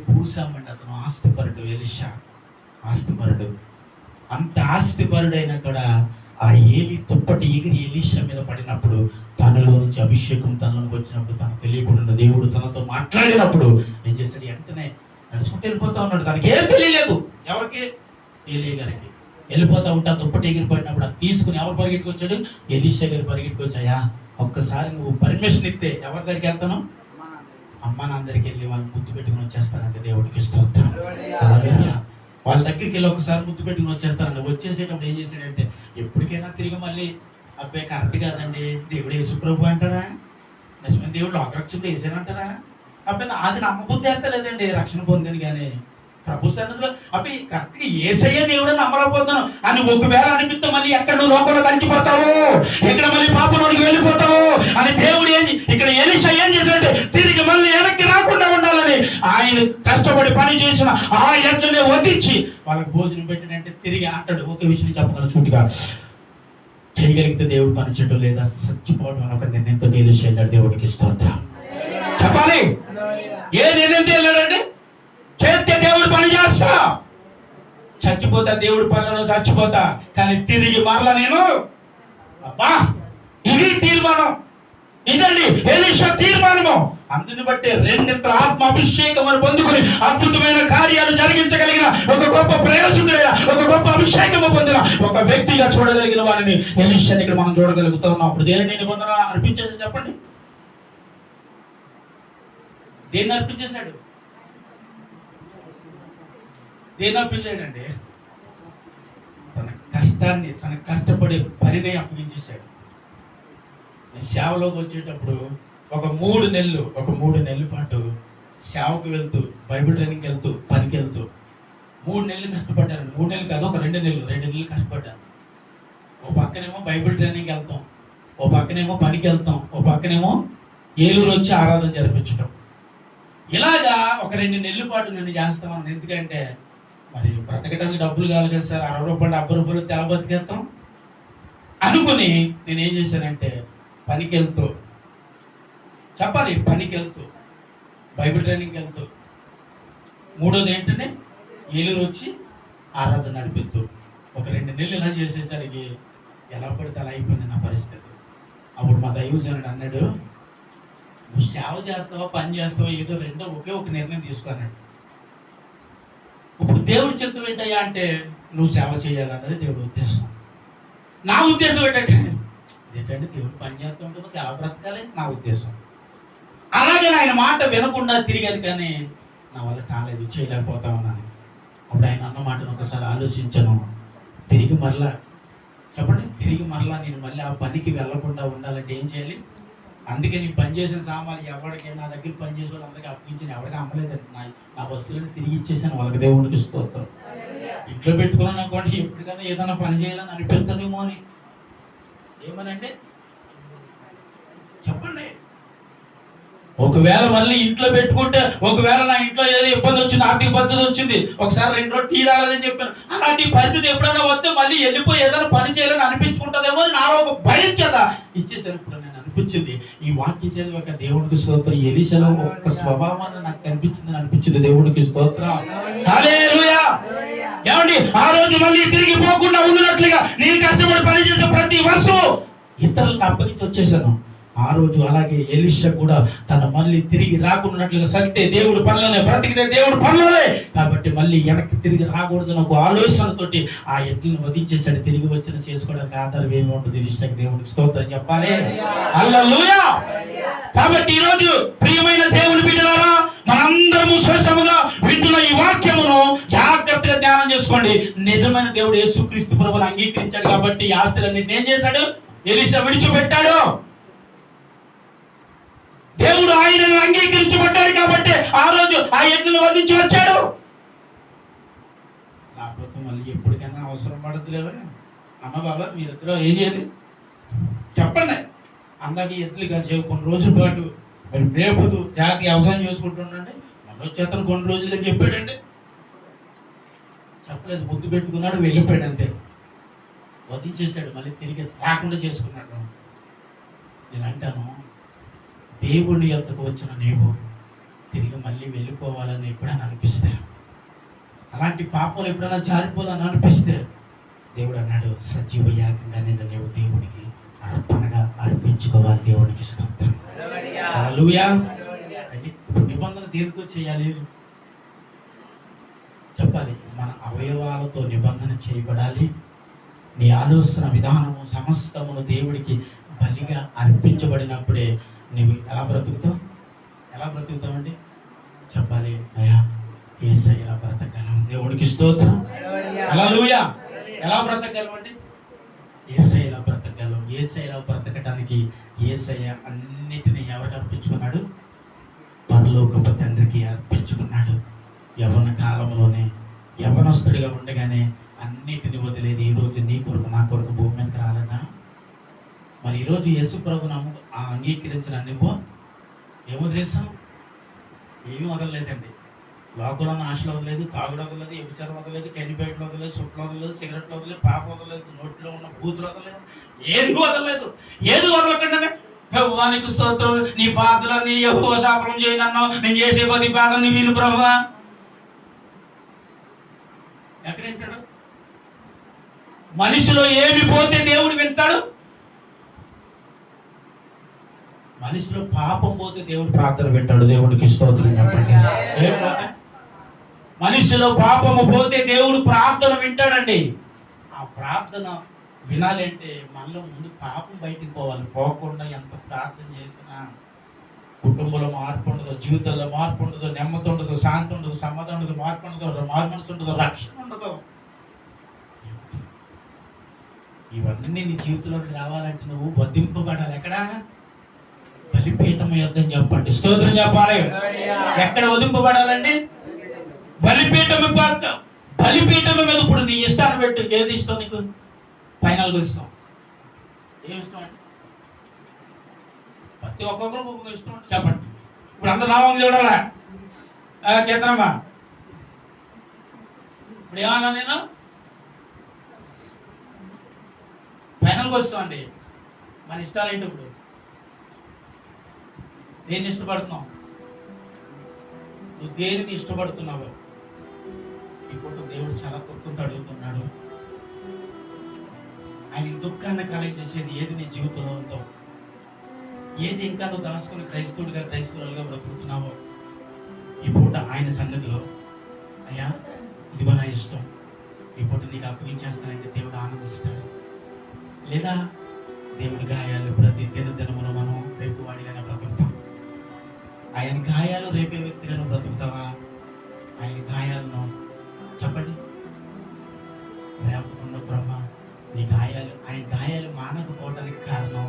పూసామండి. అతను ఆస్తిపరుడు. ఎలీషా ఆస్తిపరుడు. అంత ఆస్తిపరుడైనా కూడా ఆ ఏలి తుప్పటి ఎగిరి ఎలీషా మీద పడినప్పుడు, తనలో నుంచి అభిషేకం తనలోకి వచ్చినప్పుడు, తనకు తెలియకుండా దేవుడు తనతో మాట్లాడినప్పుడు ఏం చేశాడు? వెంటనే నడుచుకుంటూ వెళ్ళిపోతా ఉన్నాడు. తనకి ఏం తెలియలేదు. ఎవరికి? ఏలియా గారికి. వెళ్ళిపోతా ఉంటా తుప్పటి ఎగిరిపోయినప్పుడు అది తీసుకుని ఎవరు పరిగెట్టుకు వచ్చాడు? ఎలీషా గారు పరిగెట్టుకు వచ్చాయా, ఒక్కసారి నువ్వు పర్మిషన్ ఇస్తే ఎవరి దగ్గరికి వెళ్తాను? అమ్మ నాన్న దగ్గరికి వెళ్ళి వాళ్ళు ముద్దు పెట్టుకుని వచ్చేస్తానంటే దేవుడికి స్తోత్రం. వాళ్ళ దగ్గరికి వెళ్ళి ఒకసారి ముద్దు పెట్టుకుని వచ్చేస్తారండి. వచ్చేసేటప్పుడు ఏం చేశాడంటే, ఎప్పటికైనా తిరిగి మళ్ళీ అబ్బాయి కరెక్ట్ కాదండి, దేవుడు యేసుప్రభు అంటారా? నిజమైన దేవుడు లోకరక్షకుడు వేసానంటారా? అబ్బాయి అది నమ్మబుద్ధి లేదండి, రక్షణ పొందింది కానీ ప్రభు సన్నిధిలో అబ్బాయి కరెక్ట్గా యేసయ్య దేవుడు నమ్మలేకపోతున్నాను అని ఒకవేళ అనిపిస్తే మళ్ళీ ఎక్కడ నువ్వు లోకంలో కలిసిపోతావు, ఎక్కడ మళ్ళీ పాపంలోకి వెళ్ళిపోతావు అని దేవుడు ఇక్కడ ఎలీషా ఏం చేశాడంటే, తిరిగి మళ్ళీ వెనక్కి రాకుండా ఉండాలని ఆయన కష్టపడి పని చేసిన ఆ ఎడ్లని వధించి వాళ్ళకి భోజనం పెట్టినంటే తిరిగి అంటాడు. ఒక విషయం చెప్పగలను సూటిగా, చేయగలిగితే దేవుడు పని చేయడం లేదా చచ్చిపోవడం అని ఒక నిర్ణయంతో ఎలీషా వెళ్ళాడు. దేవుడికి స్తోత్రం చెప్పాలి. ఏ నిర్ణయంతో వెళ్ళాడంటే, చేస్తే దేవుడు పని చేస్తా, చచ్చిపోతా దేవుడు పనులను చచ్చిపోతా, కానీ తిరిగి మరలా నేను అబ్బా ఇది తీర్మానం, ఇదండి ఎలీషా తీర్మానము. అందుని బట్టి రెండింతల ఆత్మ అభిషేకం పొందుకుని అద్భుతమైన కార్యాలు జరిగించగలిగిన ఒక గొప్ప ప్రయోజకుడైన, ఒక గొప్ప అభిషేకము పొందిన ఒక వ్యక్తిగా చూడగలిగిన వారిని ఎలీషాని ఇక్కడ మనం చూడగలుగుతా ఉన్నాం. అప్పుడు దేనిని నిబంధన అర్పించేసి చెప్పండి, దేన్ని అర్పించేశాడు? దేన్ని అర్పించాడంటే తన కష్టాన్ని, తన కష్టపడే పనినే అప్పగించేశాడు. సేవలోకి వచ్చేటప్పుడు ఒక 3 నెలల పాటు సేవకు వెళ్తూ, బైబిల్ ట్రైనింగ్కి వెళ్తూ, పనికి వెళ్తూ 3 నెలలు కష్టపడ్డాను. 3 నెలలు కాదు, ఒక 2 నెలలు కష్టపడ్డాను. ఓ పక్కనేమో బైబిల్ ట్రైనింగ్కి వెళ్తాం, ఓ పక్కనేమో పనికి వెళ్తాం, ఓ పక్కనేమో ఏలూరు వచ్చి ఆరాధన జరిపించడం. ఇలాగా ఒక 2 నెలల పాటు నేను చేస్తామని. ఎందుకంటే మరి బ్రతకడానికి డబ్బులు కావాలి కదా సార్, 60 రూపాయలు 70 రూపాయలు తెల బతికేస్తాం అనుకుని నేనేం చేశానంటే, పనికి వెళ్తూ చెప్పాలి, పనికి వెళ్తూ బైబిల్ ట్రైనింగ్కి వెళ్తూ, మూడోది ఏంటంటే ఏలూరు వచ్చి ఆరాధన నడిపిస్తూ ఒక 2 నెలలు ఇలా చేసేసరికి ఎలా పడితే అలా అయిపోయింది నా పరిస్థితి. అప్పుడు మా దైవజనుడు అన్నాడు, నువ్వు సేవ చేస్తావా పని చేస్తావా ఏదో రెండో ఒకే ఒక నిర్ణయం తీసుకున్నాడు. ఇప్పుడు దేవుడి చిత్తం ఏంటయ్యా అంటే, నువ్వు సేవ చేయాలన్నది దేవుడి ఉద్దేశం. నా ఉద్దేశం ఏంటంటే దేవుడు పని చేస్తూ ఉంటే ఎలా బ్రతకాలి నా ఉద్దేశం. అలాగే ఆయన మాట వినకుండా తిరిగాను, కానీ నా వల్ల కాలేదు, చేయలేకపోతా ఉన్నాను. అప్పుడు ఆయన అన్న మాటను ఒకసారి ఆలోచించను. తిరిగి మరలా నేను మళ్ళీ ఆ పనికి వెళ్ళకుండా ఉండాలంటే ఏం చేయాలి? అందుకే నేను పనిచేసిన సామాన్లు ఎవరికి, నా దగ్గర పనిచేసే వాళ్ళు అందరికీ అప్పించిన, ఎవరికి అమ్మలేదండి. నా వస్తువులను తిరిగి ఇచ్చేసాను వాళ్ళకి. దేవుడికి స్తోత్రం. ఇంట్లో పెట్టుకున్నాను అనుకోండి, ఎప్పటికైనా ఏదైనా పని చేయాలని అనిపిస్తుందేమో అని. ఏమనంటే చెప్పండి, ఒకవేళ మళ్ళీ ఇంట్లో పెట్టుకుంటే, ఒకవేళ నా ఇంట్లో ఏదో ఇబ్బంది వచ్చింది, ఆర్థిక పరిస్థితి వచ్చింది, ఒకసారి 2 రోజులు టీ తాగలేదని చెప్పాను, అలాంటి పరిస్థితి ఎప్పుడైనా వస్తే మళ్ళీ వెళ్ళిపోయి ఏదైనా పని చేయాలని అనిపించుకుంటుందేమో నాలో ఒక భయం చేత ఇచ్చేసాను. ఇప్పుడు నేను అనిపించింది, ఈ వాక్యం చదివి ఒక దేవుడికి స్తోత్రం, ఎలీషాలో ఒక స్వభావాన్ని నాకు అనిపించింది. దేవుడికి స్తోత్రం. హల్లెలూయా. ఏమండి, ఆ రోజు మళ్ళీ తిరిగి పోకుండా ఉన్నట్లుగా నేను కష్టపడి పని చేసే ప్రతి వస్తువు ఇతరులకు అప్పగించి వచ్చేసాను. ఆ రోజు అలాగే ఎలీషా కూడా తన మళ్ళీ తిరిగి రాకున్నట్లుగా సత్తే దేవుడు పనులనే, బ్రతికితే దేవుడు పనులనే, కాబట్టి మళ్ళీ వెనక్కి తిరిగి రాకూడదని ఒక ఆలోచనతోటి ఆ ఎడ్లను వధించేశాడు. తిరిగి వచ్చిన చేసుకోవడానికి ఆధారం ఏమి ఉంటుంది? ఎలీషాకి దేవుడికి స్తోత్రం చెప్పాలి. హల్లెలూయా. కాబట్టి ఈరోజు ప్రియమైన దేవుని బిడ్డలారా, మనందరము స్పష్టముగా వింటున్న ఈ వాక్యమును జాగ్రత్తగా ధ్యానం చేసుకోండి. నిజమైన దేవుడు యేసుక్రీస్తు ప్రభువును అంగీకరించాడు కాబట్టి ఈ ఆస్తులన్నింటినీ ఏం చేశాడు? ఎలీషా విడిచిపెట్టాడు. దేవుడు ఆయనను అంగీకరించబడ్డాడు కాబట్టి ఆ రోజు ఆ ఎద్దును వధించి వచ్చాడు. లేకపోతే మళ్ళీ ఎప్పటికైనా అవసరం పడద్దు లేదా? అమ్మ బాబా మీరిద్దరూ ఏం చేయాలి చెప్పండి. అందాక ఎద్దులు కాసేపు కొన్ని రోజుల పాటు మరి మేపుతూ జాగ్రత్త వ్యవసాయం చేసుకుంటుండండి. మళ్ళీ వచ్చేతను కొన్ని రోజులు చెప్పాడండి. చెప్పలేదు, ముద్దు పెట్టుకున్నాడు, వెళ్ళిపోయాడు, అంతే. వధించేశాడు, మళ్ళీ తిరిగి రాకుండా చేసుకున్నాడు. నేను అంటాను, దేవుని యొద్దకు వచ్చిన నీవు తిరిగి మళ్ళీ వెళ్ళిపోవాలని ఎప్పుడైనా అనిపిస్తే, అలాంటి పాపలు ఎప్పుడైనా జారిపోవాలని అనిపిస్తే, దేవుడు అన్నాడు సజీవ యాగంగా నీవు దేవుడికి అర్పణగా అర్పించుకోవాలి. దేవునికి స్తోత్రం. హల్లెలూయా. అంటే నిబంధన దేనితో చేయాలి చెప్పాలి? మన అవయవాలతో నిబంధన చేయబడాలి. నీ ఆలోచన విధానము సమస్తమును దేవుడికి బలిగా అర్పించబడినప్పుడే నీవు ఎలా బ్రతుకుతావు? ఎలా బ్రతుకుతావండి చెప్పాలి? అయ్యా యేసయ్య ఎలా బ్రతకగలం? దేవుడికి స్తోత్రం. హల్లెలూయా. ఎలా బ్రతకగలమండి? యేసయ్య ఎలా బ్రతకగలం? యేసయ్య ఎలా బ్రతకటానికి యేసయ్య అన్నిటినీ ఎవరికి అర్పించుకున్నాడు? పరలోకపు తండ్రికి అర్పించుకున్నాడు. యవ్వన కాలంలోనే యవ్వనస్తుడిగా ఉండగానే అన్నిటిని వదిలేది ఈ రోజు నీ కొరకు నా కొరకు భూమి మీదకి రాలేదా? మరి ఈరోజు యేసు ప్రభు అంగీకరించిన నువ్వు ఏం వదిలేస్తాం? ఏమీ వదలలేదండి. లోకంలో ఆశలు వదలేదు, తాగుడు వదలలేదు, వ్యభిచారం వదలలేదు, కనిబయటలు వదలేదు, సుట్లు వదలలేదు, సిగరెట్లు వదలేదు, పాప వదలలేదు, నోట్లో ఉన్న బూతులు వదలలేదు, ఏది వదలలేదు. ఏది వదలకుండానే యెహోవానికి స్తోత్రం, నీ ప్రార్థనని యెహోవా శాపనం చేయనన్నావు, నేను చేసే పది ప్రార్థనని విను ప్రభువా. ఎక్కడేంటాడు? మనిషిలో ఏమి పోతే దేవుడు వింటాడు? మనిషిలో పాపం పోతే దేవుడు ప్రార్థన వింటాడు. దేవుడికి స్తోత్రం చెప్పండి. మనిషిలో పాపము పోతే దేవుడు ప్రార్థన వింటాడండి. ఆ ప్రార్థన వినాలి అంటే మనలో ముందు పాపం బయటికి పోవాలి. పోకుండా ఎంత ప్రార్థన చేసినా కుటుంబంలో మార్పు ఉండదు, జీవితంలో మార్పు ఉండదు, నెమ్మది ఉండదు, శాంతి ఉండదు, సమ్మతి ఉండదు, మార్పు ఉండదు, మారుమనసు ఉండదు, రక్షణ ఉండదు. ఇవన్నీ నీ జీవితంలోకి రావాలంటే నువ్వు వధింపబడాలి. ఎక్కడ? బలిపీఠం యొద్దని చెప్పండి. స్తోత్రం చెప్పాలి. ఎక్కడ వధింపబడాలండి? బలిపీఠం. బలిపీఠం మీద ఇప్పుడు నీ ఇష్టాన్ని పెట్టు. ఏది ఇష్టం నీకు? ఫైనల్గా ఇస్తాం. ఏమి ఇష్టం అండి? ప్రతి ఒక్కొక్కరికి ఒక్కొక్క ఇష్టం అంటే చెప్పండి. ఇప్పుడు అందరు నామం చూడాలా? కీర్తనమ్మా ఇప్పుడు ఏమన్నా నేను ఫైనల్గా వస్తామండి. మన ఇష్టాలు ఏంటి? ఇప్పుడు దేన్ని ఇష్టపడుతున్నావు? నువ్వు దేనిని ఇష్టపడుతున్నావు? ఇప్పుడు దేవుడు చాలా కొత్తతో అడుగుతున్నాడు. ఆయన దుఃఖాన్ని కలగజేసేది ఏది నీ జీవితంలో ఉందో, ఏది ఇంకా నువ్వు దాచుకుని క్రైస్తవులుగా బ్రతుకుతున్నావో, ఈ పూట ఆయన సన్నిధిలో అయ్యా ఇదిగో నా ఇష్టం, ఈ పూట నీకు అప్పగించేస్తానంటే దేవుడు ఆనందిస్తాడు. లేదా దేవుడి గాయాలు ప్రతి దినమును మనం రేపు వాడిగానే బ్రతుకుతాం. ఆయన గాయాలు రేపే వ్యక్తిగా నువ్వు బ్రతుకుతావా? ఆయన గాయాలను చెప్పండి. రేపకుండా బ్రహ్మ నీ గాయాలు, ఆయన గాయాలు మానకపోవడానికి కారణం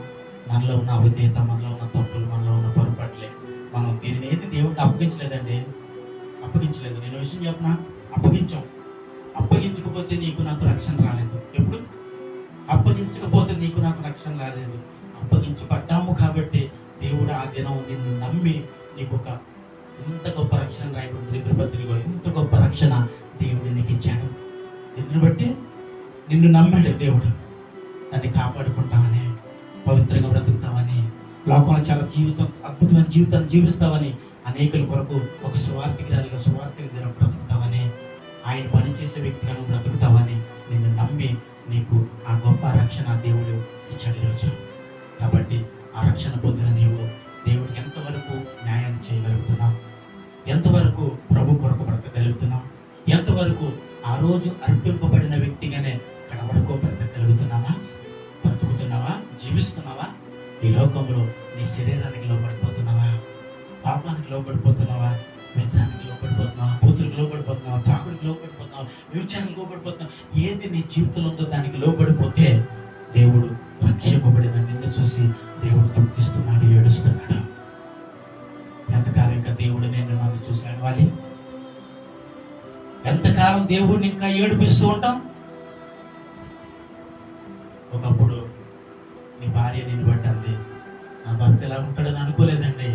మనలో ఉన్న అవిధేయత, మనలో ఉన్న తప్పులు, మనలో ఉన్న పొరపాట్లే. మనం దీనిని ఏది దేవుడికి అప్పగించలేదండి. అప్పగించలేదు. నేను విషయం చెప్పిన అప్పగించాం. అప్పగించకపోతే నీకు నాకు రక్షణ రాలేదు. ఎప్పుడు? అప్పగించకపోతే నీకు నాకు రక్షణ రాలేదు. అప్పగించబడ్డాము కాబట్టి దేవుడు ఆ దినం నిన్ను నమ్మి నీకు ఒక ఇంత గొప్ప రక్షణ రాయబడింది. తిరుపతిలో ఇంత గొప్ప రక్షణ దేవుడు నీకు ఇచ్చాడు. ఎందుని బట్టి? నిన్ను నమ్మాడు దేవుడు. దాన్ని కాపాడుకుంటామని, పవిత్రంగా బ్రతుకుతామని, లోకంలో చాలా అద్భుతమైన జీవితాన్ని జీవిస్తామని, అనేకుల కొరకు ఒక సువార్తిగా బ్రతుకుతామని, ఆయన పనిచేసే వ్యక్తిగా బ్రతుకుతామని నిన్ను నమ్మి నీకు ఆ గొప్ప రక్షణ దేవుడు ఇచ్చాడు ఈరోజు. కాబట్టి ఆ రక్షణ పొందిన నీవు దేవుడికి ఎంతవరకు న్యాయాన్ని చేయగలుగుతున్నావు? ఎంతవరకు ప్రభు కొరకు బ్రతకగలుగుతున్నావు? ఎంతవరకు ఆ రోజు అర్పింపబడిన వ్యక్తిగానే అక్కడ వరకు బ్రతకగలుగుతున్నావా? బ్రతుకుతున్నావా? జీవిస్తున్నావా? ఈ లోకంలో నీ శరీరానికి లోపడిపోతున్నావా? పాపానికి లోపడిపోతున్నావా? మిత్రానికి లోపడిపోతున్నావా? కూతురికి లోపడిపోతున్నావా? తాగుడికి లోపడిపోతున్నావా? వ్యభిచారానికి లోపడిపోతున్నావా? ఏది నీ జీవితంలో ఉందో దానికి లోపడిపోతే దేవుడు రక్షింపబడిన నిన్ను చూసి దేవుడు దుఃఖిస్తున్నాడు, ఏడుస్తున్నాడు. ఎంతకాలం ఇంకా దేవుడు నిన్ను నన్ను చూసి అడవాలి? ఎంతకాలం దేవుడిని ఇంకా ఏడిపిస్తూ ఉంటాం? ఒకప్పుడు నీ భార్య నిన్ను పట్టింది, నా భర్త ఎలా ఉంటాడని అనుకోలేదండి.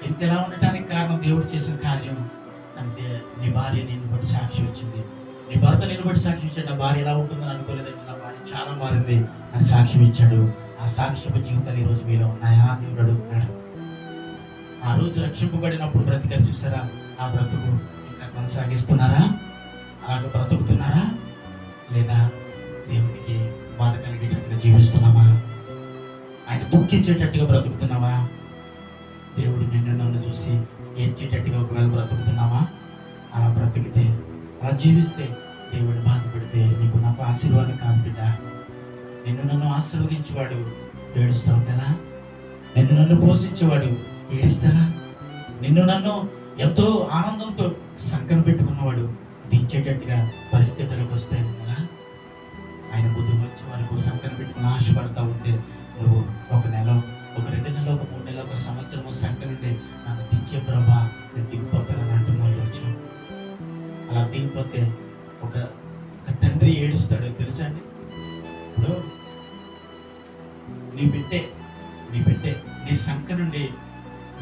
ఇంత ఎలా ఉండటానికి కారణం దేవుడు చేసిన కార్యం అంటే నీ భార్య నిన్ను బట్టి సాక్షి వచ్చింది, నీ భర్త నిన్ను బట్టి సాక్షి ఇచ్చాడు. నా భార్య ఎలా ఉంటుందని అనుకోలేదండి, నా భార్య చాలా మారింది అని సాక్ష్యం ఇచ్చాడు. ఆ సాక్ష్యపు జీవితాలు ఈరోజు మీలో ఉన్నాయా? దేవుడు అడుగుతున్నాడు. ఆ రోజు రక్షింపబడినప్పుడు బ్రతికారు చూసారా, ఆ బ్రతుకు ఇంకా కొనసాగిస్తున్నారా? అలాగ బ్రతుకుతున్నారా? లేదా దేవునికి బాధ కలిగేటట్టుగా జీవిస్తున్నామా? ఆయన దుఃఖించేటట్టుగా బ్రతుకుతున్నావా? దేవుడు నిన్ను నన్ను చూసి ఏడ్చేటట్టుగా ఒకవేళ బ్రతుకుతున్నావా? అలా బ్రతికితే, అలా జీవిస్తే, దేవుడు బాధ పెడితే నీకు నాకు ఆశీర్వాదం కాదు బిడ్డ. నిన్ను నన్ను ఆశీర్వదించేవాడు ఏడుస్తా ఉంటారా? నిన్ను నన్ను పోషించేవాడు ఏడుస్తారా? నిన్ను నన్ను ఎంతో ఆనందంతో సంకన పెట్టుకున్నవాడు దించేటట్టుగా పరిస్థితులకు వస్తాయి కదా. ఆయన బుద్ధి వచ్చే వరకు సంకన పెట్టుకుని ఆశపడతా ఉంటే నువ్వు ఒక నెల, ఒక 2 నెలలు, ఒక 3 నెలలు, ఒక సంవత్సరము సంకనుండి నన్ను దించే ప్రభా నేను దిగిపోతానని అంటున్నాడు. వచ్చి అలా దిగిపోతే ఒక తండ్రి ఏడుస్తాడు తెలుసా అండి. ఇప్పుడు నీ బిడ్డే నీ సంఖ నుండి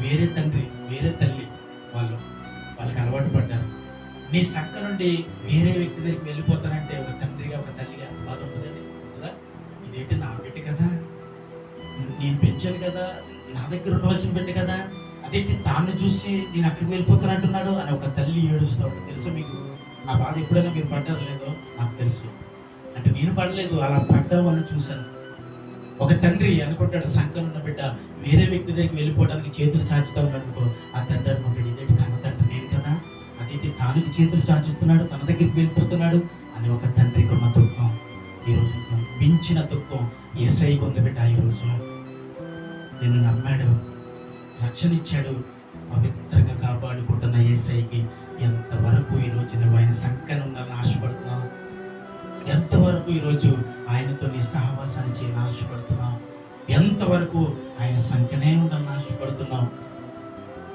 వేరే తండ్రి వేరే తల్లి వాళ్ళకి అలవాటు పడ్డారు. నీ సంఖ నుండి వేరే వ్యక్తి దగ్గరికి వెళ్ళిపోతానంటే ఒక తండ్రిగా ఒక తల్లిగా బాధ ఉంటుందండి కదా. ఇదేంటి నా బిడ్డ కదా, నేను పెంచాను కదా, నా దగ్గర ఉండవలసిన బిడ్డ కదా, అదేంటి తాను చూసి నేను అక్కడికి వెళ్ళిపోతానంటున్నాడు అని ఒక తల్లి ఏడుస్తూ ఉంటుంది. తెలుసు మీకు ఆ బాధ ఎప్పుడైనా మీరు పడ్డారు లేదో నాకు తెలుసు. అంటే నేను పడలేదు, అలా పడ్డా వాళ్ళని చూశాను. ఒక తండ్రి అనుకుంటాడు సంకలం ఉన్న బిడ్డ వేరే వ్యక్తి దగ్గరికి వెళ్ళిపోవడానికి చేతులు చాచుతా ఉన్నాడు. ఆ తండ్రి అనుకుంటాడు ఇదేంటి తన తండ్రి నేను కదా, అదేంటి తానికి చేతులు చాచుతున్నాడు, తన దగ్గరికి వెళ్ళిపోతున్నాడు అని ఒక తండ్రికి ఉన్న దుఃఖం ఈరోజు మించిన దుఃఖం యేసయ్యకు ఉంది బిడ్డ. ఈరోజు నిన్ను నమ్మాడు, రక్షణ ఇచ్చాడు, పవిత్రంగా కాపాడుకుంటున్న యేసయ్యకి ఎంతవరకు ఈరోజు నువ్వు ఆయన సంఖ్యను ఉండాలని ఆశపడుతున్నావు? ఎంతవరకు ఈరోజు ఆయనతో నీ సహవాసాన్ని చేయాలని ఆశపడుతున్నావు? ఎంతవరకు ఆయన సంఖ్యనే ఉండాలని ఆశపడుతున్నావు?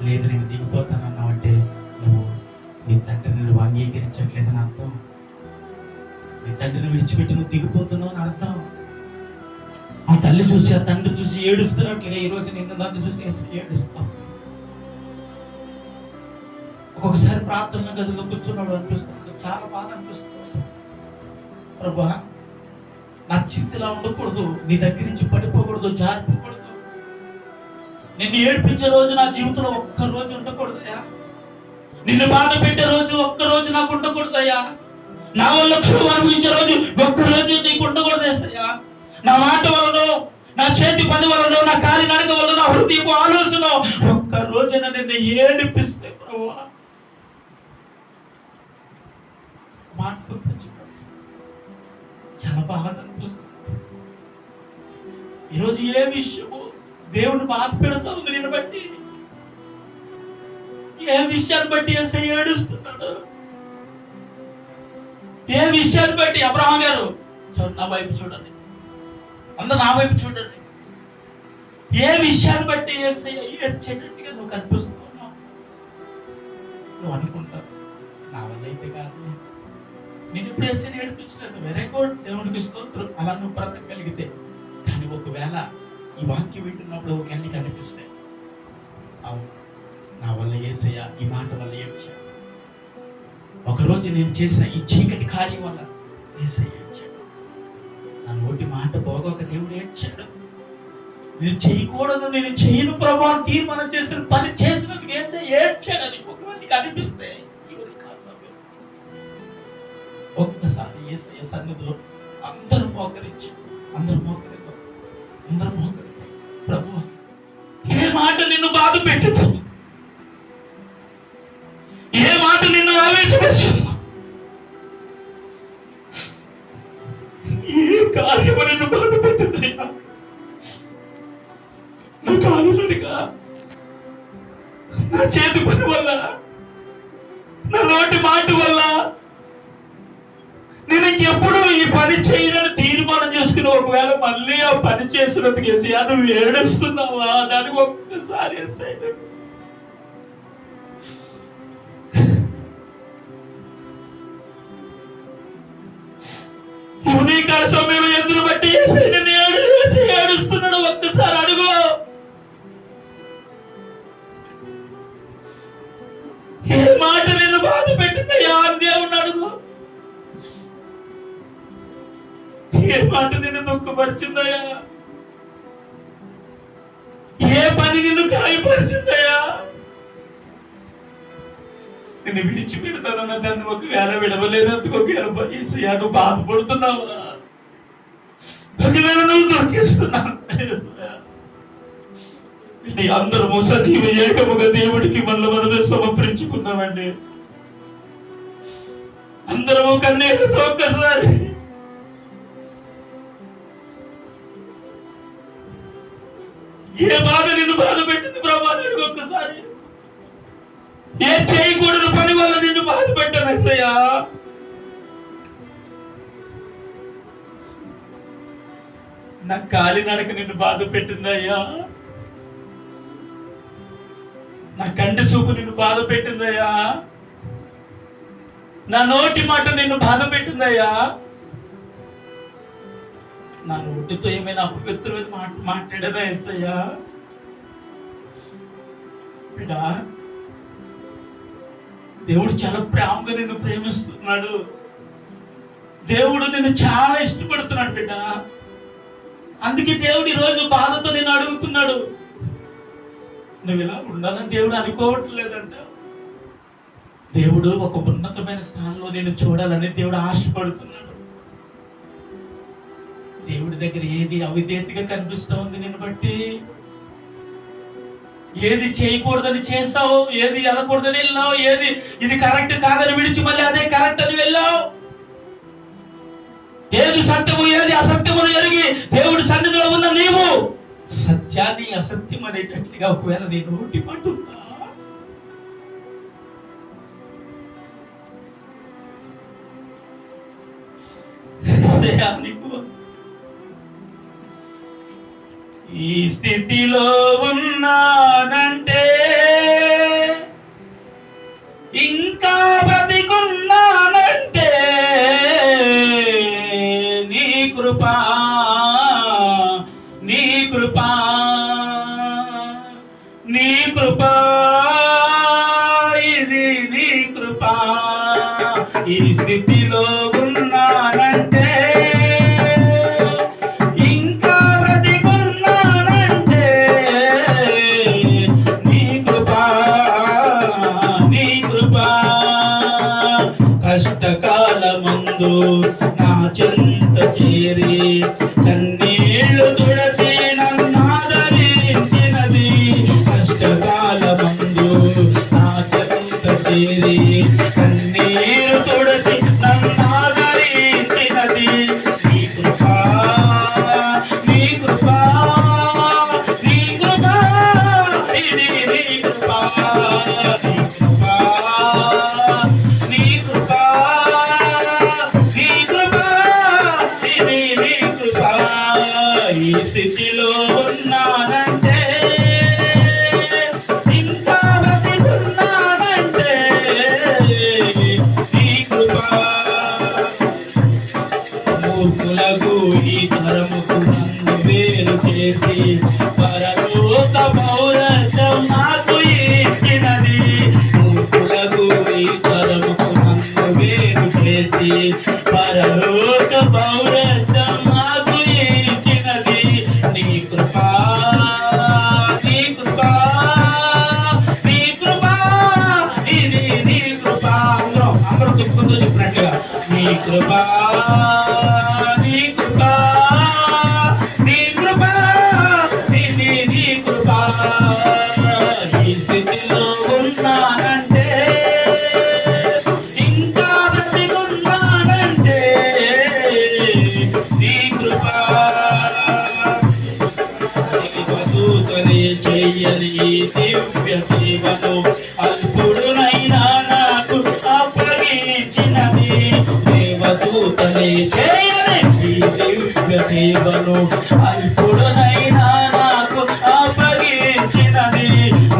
లేదు నేను దిగిపోతానన్నావు అంటే నువ్వు నీ తండ్రిని నువ్వు అంగీకరించట్లేదని అర్థం. నీ తండ్రిని విడిచిపెట్టి నువ్వు దిగిపోతున్నావు అని అర్థం. ఆ తల్లి చూసి ఆ తండ్రి చూసి ఏడుస్తున్నట్లుగా ఈరోజు నిన్ను నన్ను చూసి ఏడుస్తావు. ఒక్కొక్కసారి ప్రార్థన గదిలో కూర్చున్నాడు అనిపిస్తుంది, చాలా బాధ అనిపిస్తుంది. ప్రభా నా చింతలా ఉండకూడదు, నీ దగ్గర నుంచి పడిపోకూడదు, జారిపోకూడదు, నిన్ను ఏడిపించే రోజు నా జీవితంలో ఒక్క రోజు ఉండకూడదయ్యా, నిన్ను బాధ పెట్టే రోజు ఒక్క రోజు నాకు ఉండకూడదయ్యా, నా వల్ల క్షోభ అనుభవించే రోజు ఒక్క రోజు నీకు ఉండకూడదేసయ్యా. నా మాట వలన, నా చేతి పని వలన, నా కాలి నడక వలన, నా హృదయపు ఆలోచన ఒక్క రోజున నిన్ను ఏడిపిస్తే ప్రభువా మాట చాలా బాధ అనిపిస్తుంది. ఈరోజు ఏ విషయము దేవుడు బాధ పెడతా ఉంది నిన్ను బట్టి, ఏ విషయాన్ని బట్టి యేసయ్య ఏడుస్తున్నాడు? ఏ విషయాన్ని బట్టి? అబ్రహాం గారు నా వైపు చూడండి, అందరూ నా వైపు చూడండి. ఏ విషయాన్ని బట్టి యేసయ్య ఏడ్చేటట్టుగా నువ్వు కనిపిస్తున్నావు? నువ్వు అనుకుంటావు నా వల్ల అయితే కాదు, నేను ఇప్పుడు యేసయ్యని ఏడిపించలేదు, వెరీ గుడ్, దేవుడికి స్తోత్రం, అలా నువ్వు బ్రతకగలిగితే. కానీ ఒకవేళ ఈ వాక్యం వింటున్నప్పుడు ఒకవేళ నీకు అనిపిస్తే అవును నా వల్ల యేసయ్య ఈ మాట వల్ల ఏడ్చాడు, ఒకరోజు నేను చేసిన ఈ చీకటి కార్యం వల్ల యేసయ్య ఏడ్చాడు, నా నోటి మాట పోగొక దేవుడు ఏడ్చాడు, నేను చేయకూడదు, నేను చేయను ప్రభు అని తీర్మానం చేసిన పని చేసినందుకు యేసయ్య ఏడ్చాడని ఒకవేళ నీకు అనిపిస్తే ఒక్కసారి యేసయ్య సన్నిధిలో అందరూ మోకరించి ప్రభువా ఏ మాట నిన్ను బాధ పెట్టుతూ, ఏ మాట నిన్ను ఆవేశపరుచు, ఏ కార్యము నిన్ను బాధ పెట్టుదయ్యా? నా కాదులుగా, నా చేతి పని వల్ల, నా నోటి మాట వల్ల నేను ఇంకెప్పుడు ఈ పని చేయనని తీర్మానం చేసుకుని ఒకవేళ మళ్ళీ ఆ పని చేసినందుకు ఏసయ్యా నువ్వు ఏడుస్తున్నావా దానికి ఒక్కసారి ఏసయ్యా ఉదయకాల సమయంలో ఎదురు బట్టి ఏడుస్తున్నాడు. ఒక్కసారి అడుగు. ఏ మాట నిన్ను బాధ పెట్టిందయ్యా అని దేవుణ్ణి అడుగు. ఏ మాట నిన్ను దుఃఖపరిచిందయ్యా? ఏ పని నిన్ను గాయపరిచిందయ్యా? నిన్ను విడిచిపెడతానన్న దాన్ని ఒకవేళ విడవలేనందుకు ఒకవేళ నువ్వు బాధపడుతున్నావా? ఒకవేళ నువ్వు దొరికిస్తున్నావు. అందరము సజీవ ఏకముగా దేవుడికి మనమే సమర్పించుకున్నామండి. అందరము కన్నీళ్ళతో ఒక్కసారి ఏ బాధ నిన్ను బాధ పెట్టింది ప్రభావానికి ఒక్కసారి ఏ చేయకూడదు పని వల్ల నిన్ను బాధ పెట్టాను ఏసయ్యా. నా కాలి నడక నిన్ను బాధ పెట్టిందయ్యా. నా కంటి చూపు నిన్ను బాధ పెట్టిందయ్యా. నా నోటి మాట నిన్ను బాధ పెట్టిందయ్యా. నా నోటితో ఏమైనా అపవిత్రమైన మాట మాట్లాడదా ఏసయ్యా? బిడ్డా, దేవుడు చాలా ప్రేమగా నిన్ను ప్రేమిస్తున్నాడు. దేవుడు నిన్ను చాలా ఇష్టపడుతున్నాడు బిడ్డ. అందుకే దేవుడు ఈ రోజు బాధతో నిన్ను అడుగుతున్నాడు. నువ్వు ఇలా ఉండాలని దేవుడు అనుకోవట్లేదంట. దేవుడు ఒక ఉన్నతమైన స్థానంలో నేను చూడాలని దేవుడు ఆశపడుతున్నాడు. దేవుడి దగ్గర ఏది అవిధేయతగా కనిపిస్తా ఉంది నిన్ను బట్టి? ఏది చేయకూడదని చేసావు, ఏది వెళ్ళకూడదని వెళ్ళావు, ఏది ఇది కరెక్ట్ కాదని విడిచి మళ్ళీ అదే కరెక్ట్ అని వెళ్ళావు. ఏది సత్యము ఏది అసత్యము ఎరిగి దేవుడి సన్నిధిలో ఉన్న నీవు సత్యాన్ని అసత్యం అనేటట్లుగా ఒకవేళ నీ నోటి పట్టుందా? ఈ స్థితిలో ఉన్నానంటే ఇంకా బ్రతికున్నానంటే నీ కృపా, నీ కృపా, నీ కృపా, ఇది నీ కృపా. ఈ స్థితిలో ఉన్నానంటే కష్టకాలమందు నా చెంత చేరి కన్నీళ్లు తుడసి నన్నాదరించినది. కష్టకాలమందు నా చెంత చేరి కన్నీళ్లు తుడసి నన్నాదరించినది. నీ కృపా, నీ కృపా, నీ కృపా, ఇది నీ కృపా, నీ కృపా, నీ కృపా, నీ కృపా, ఇది నీ కృపా. ఈ స్థితిలో ఉన్నానంటే ఇంకా బ్రతికున్నానంటే నీ కృపా. మూర్ఖులకు ఈ తరముకు నన్ను వేరు చేసి పరలోక పౌరత్వం నాకు ఇచ్చినది. మూర్ఖులకు ఈ తరముకు నన్ను వేరు చేసి పరలోక పౌరత్వం నాకు ఇచ్చినది. నీ కృపా, నీ కృపా, నీ కృపా, ఇది నీ కృపా. అందరూ చెప్పుకుంటూ చెప్పినట్టుగా నీ కృపా, నీ కృపా, నీ కృపా, ఇది నీ కృపా. ఈ స్థితిలో ఉన్నానంటే ఇంకా బ్రతికున్నానంటే నీ కృపా. దూతలే చెయ్యని దివ్య సేవను అల్పుడునైనా నాకు అప్పగించినది. దేవదూతలే చేయని దివ్య సేవను అల్పుడునైనా నాకు అప్పగించినది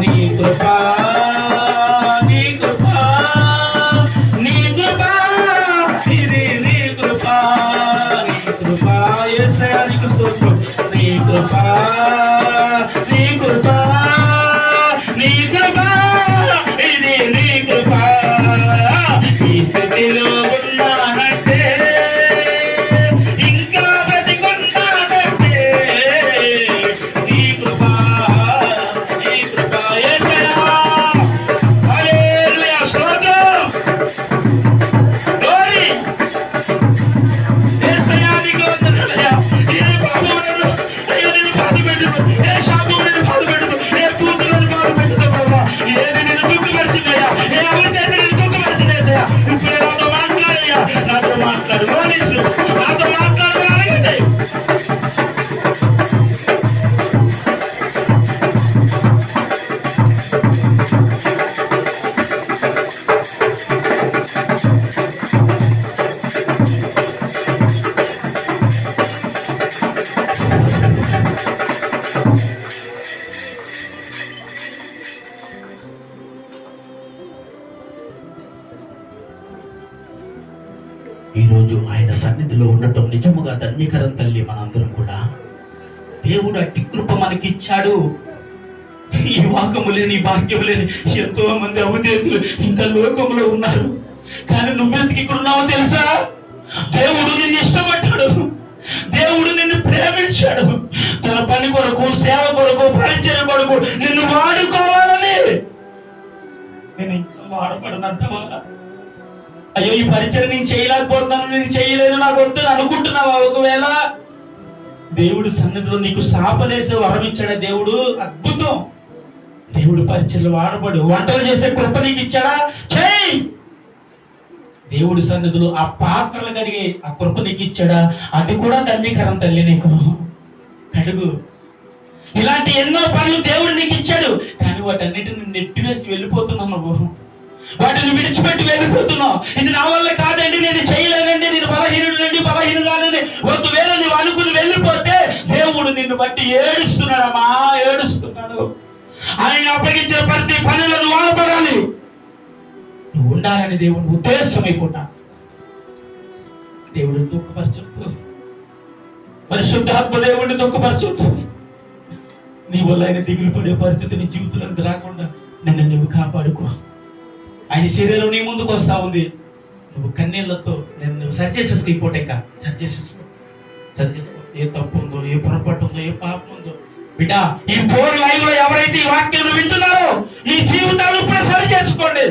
నీ కృపా, నీ కృపా, నీ కృపా, ఇది నీ కృపా, నీ కృపా, యేసయ్యా నీకు స్తోత్రం. నీ కృపా, నీ కృపా, నీ కృపా, ఇది నీ కృపా. ఈ స్థితిలో ఉన్నానంటే ఇంకా బ్రతికున్నానంటే నీ కృపా, నీ కృపా. యేసయ్యా హల్లెలూయా, స్తోత్రం, గ్లోరీ. యేసయ్యా నీకు వందనాలయ్యా. ఏ పాపములను అయ్యా నిన్ను బాధపెట్టుదు, ఏ శాపము నిన్ను బాధపెట్టుదు, ఏ కూతురులను బాధపెట్టుదు ప్రభా, ఏది నిన్ను దుఃఖపరిచిందయ్యా, ఏ అవిధేయత నిన్ను దుఃఖపరిచిందయ్యా. ఇప్పుడే నాతో మాట్లాడయ్యా, నాతో మాట్లాడు, నాతో మాట్లాడు అడగండి. ఈరోజు ఆయన సన్నిధిలో ఉండటం నిజముగా ధన్యకరం తల్లి. మనందరం కూడా దేవుడు అట్టి కృప మనకిచ్చాడు. ఈ వాక్యము లేని, భాగ్యం లేని ఎంతో మంది అవిధేయులు ఇంకా లోకంలో ఉన్నారు. కానీ నువ్వెందుకు ఇక్కడ ఉన్నావో తెలుసా? దేవుడు నిన్ను ఇష్టపడ్డాడు, దేవుడు నిన్ను ప్రేమించాడు. తన పని కొరకు, సేవ కొరకు, పరిచయం కొరకు నిన్ను వాడుకోవాలని. నేను ఇంకా వాడపడనంటావా? అయ్యో ఈ పరిచయం నేను చేయలేకపోతున్నాను, నేను చేయలేను, నాకు వద్దు అనుకుంటున్నావా? ఒకవేళ దేవుడు సన్నిధిలో నీకు శాపలేసే వరం ఇచ్చాడా దేవుడు? అద్భుతం. దేవుడు పరిచయలు వాడబడు, వంటలు చేసే కృప నీకు ఇచ్చాడా? చేయి. దేవుడి సన్నిధిలో ఆ పాత్రలు కడిగే ఆ కృప నీకు ఇచ్చాడా? అది కూడా ధన్యకరం తల్లి. నీకు కడుగు. ఇలాంటి ఎన్నో పనులు దేవుడు నీకు ఇచ్చాడు, కానీ వాటన్నిటిని నెట్టివేసి వెళ్ళిపోతున్నావు నువ్వు. వాటిని విడిచిపెట్టి వెళ్ళిపోతున్నావు. ఇది నా వల్ల కాదండి, నేను చేయలేనండి, నేను బలహీనుడండి, బలహీనురాలని ఒకవేళ నువ్వు అనుకుని వెళ్ళిపోతే దేవుడు నిన్ను బట్టి ఏడుస్తున్నాడమ్మా, ఏడుస్తున్నాడు. ఆయన అప్పగించిన ప్రతి పనులను వాడబడాలి. నువ్వు ఉండాలని దేవుని ఉద్దేశం అయిపోతా. దేవుడిని దుఃఖపరచొద్దు, పరిశుద్ధాత్మ దేవుడిని దుఃఖపరచొద్దు. నీ వల్ల ఆయన దిగులు పడే పరిస్థితి నీ జీవితంలోకి రాకుండా నిన్ను నువ్వు కాపాడుకో. ఆయన శరీరం నీ ముందుకు వస్తా ఉంది. నువ్వు కన్నీళ్లతో నువ్వు సరిచేసేసుకో. ఈ పూట ఇంకా సరిచేసుకో. ఏ తప్పు ఉందో, ఏ పొరపాటు ఉందో, ఏ పాపం ఉందో బిడ్డ, ఈ ఫోన్ లైవ్ లో ఎవరైతే ఈ వాక్యాన్ని వింటున్నారో ఈ జీవితాలు ఇప్పుడు సరి చేసుకోండి.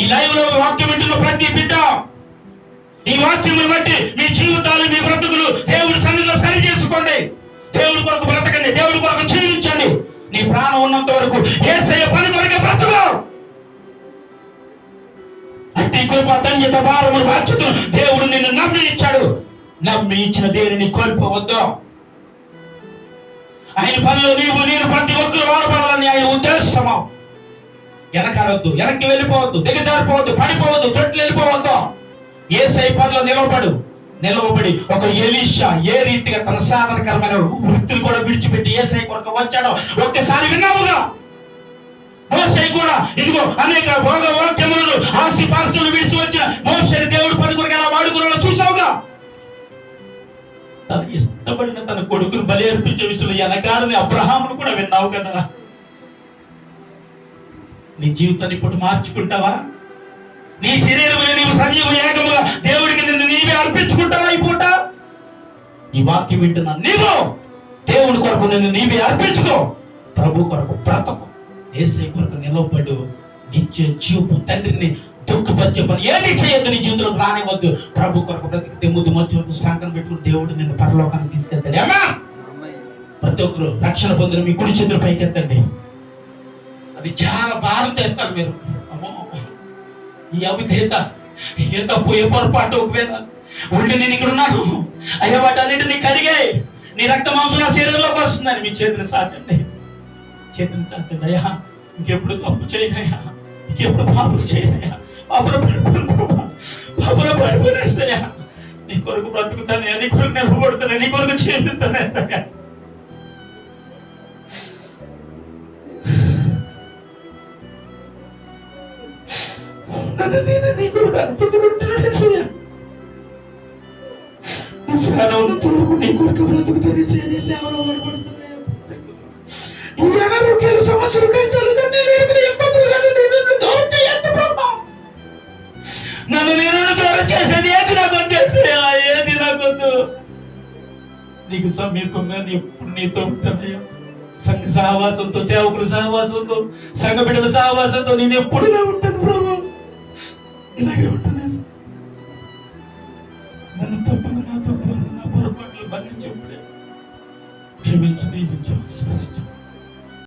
ఈ లైవ్ లో వాక్యం వింటున్న ప్రతి బిడ్డ ఈ వాక్యం బట్టి మీ జీవితాలు, మీ బ్రతుకులు దేవుడి సన్నిధిలో సరి చేసుకోండి. దేవుడి కొరకు బ్రతకండి, దేవుడి కొరకు జీవించండి. నీ ప్రాణం ఉన్నంత వరకు యేసయ్య పని కొరకే బ్రతుకు. అట్టి కృప, ధన్యత, భారము, బాధ్యతను దేవుడు నిన్ను నమ్మి ఇచ్చాడు. నమ్మి ఇచ్చిన దేనిని కోల్పోవద్దు. ఆయన పనిలో నేను ప్రతి ఒక్కరు వాడబడాలని ఆయన ఉద్దేశము. వెనకాడొద్దు, వెనక్కి వెళ్ళిపోవద్దు, దిగజారిపోవద్దు, పడిపోవద్దు, తొట్లు వెళ్ళిపోవద్దు. యేసయ్య పనిలో నిలవబడి ఒక ఎలీషా ఏ రీతిగా తన సాధనకరమైన వృత్తిని కూడా విడిచిపెట్టి యేసయ్య కొరకు వచ్చాడో ఒక్కసారి విన్నావుగా. మోషే కూడా ఇదిగో అనేక భోగ వాక్యములను, ఆస్తి పాస్తులు విడిచి వచ్చిన మోషేని దేవుడు పని కొరకు ఎలా వాడుకున్నాడో చూసావుగా. తన ఇష్టపడిన తన కొడుకును బలి అర్పించే విషయంలో వెనకాలని అబ్రహామును కూడా విన్నావు కదా. నీ జీవితాన్ని ఇప్పుడు మార్చుకుంటావా? నీ శరీరముని నీవు సజీవ యాగముగా దేవుడికి నిన్ను నీవే అర్పించుకుంటావా? ఈ పూట ఈ వాక్యం వింటున్నా నీవు దేవుడి కొరకు నిన్ను నీవే అర్పించుకో. ప్రభు కొరకు బ్రతకు, యేసయ్య కొరకు నిలవబడు. నిత్య జీవపు తండ్రిని దుఃఖపరిచే పని ఏది చేయొద్దు, నీ జీవితంలోకి రానివద్దు. ప్రభు కొరకు బ్రతికితే ముద్దు మధ్య సంకం పెట్టుకుని దేవుడు నిన్ను పరలోకానికి తీసుకెళ్తాడు. ఏమా ప్రతి ఒక్కరు రక్షణ పొందిన మీ కుడి చేతులు పైకి ఎత్తండి. అది చాలా భారంతో ఎత్తారు మీరు. అమ్మో, ఈ అవిధేయత, ఏ తప్పు, ఏ పొరపాటు ఒకవేళ ఉండి నేను ఇక్కడ ఉన్నాను అయ్యా, వాటన్నిటిని కడిగాయి, నీ రక్త మాంసం నా శరీరంలోకి వస్తుందని మీ చేతిని సాచండి. అయ్యా ఇంకెప్పుడు తప్పు చేయనయ్యా, ఇంకెప్పుడు పాపం చేయనయ్యా, పాపల పడిపోనేస్తాయా. నీ కొరకు బ్రతుకుతానే, నీ కొరకు నిలబడుతానే, నీ కొరకు చేపిస్తానే. నన్ను నేను నీ కొరకు అర్పించుకుంటున్నాను. నీ ప్రాణంలో తోరుకు నీ కొరకు బ్రతుకుతానే, నీ సేవలో పడబడుతున్నాయి. ఈ అనారోగ్యాలు, సమస్యలు, కష్టాలు కానీ లేని ఇబ్బందులు కానీ నేను దూరం చేయొద్దు ప్రభా. నన్ను నేను దూరం చేసేది ఏది నాకు చేసేయా, ఏది నాకొద్దు. నీకు సమీపంగా ఎప్పుడు నీతో ఉంటానయ్యా. సంఘ సహవాసంతో, సేవకుల సహవాసంతో, సంఘ బిడ్డల సహవాసంతో నేను ఎప్పుడుగా ఉంటాను ప్రభు. ఇలాగే ఉంటాను. నన్ను తప్పను, నా తప్పు, నా పొరపాట్లు మన్నించి క్షమించి దీవించు, ఆశీర్వదించు.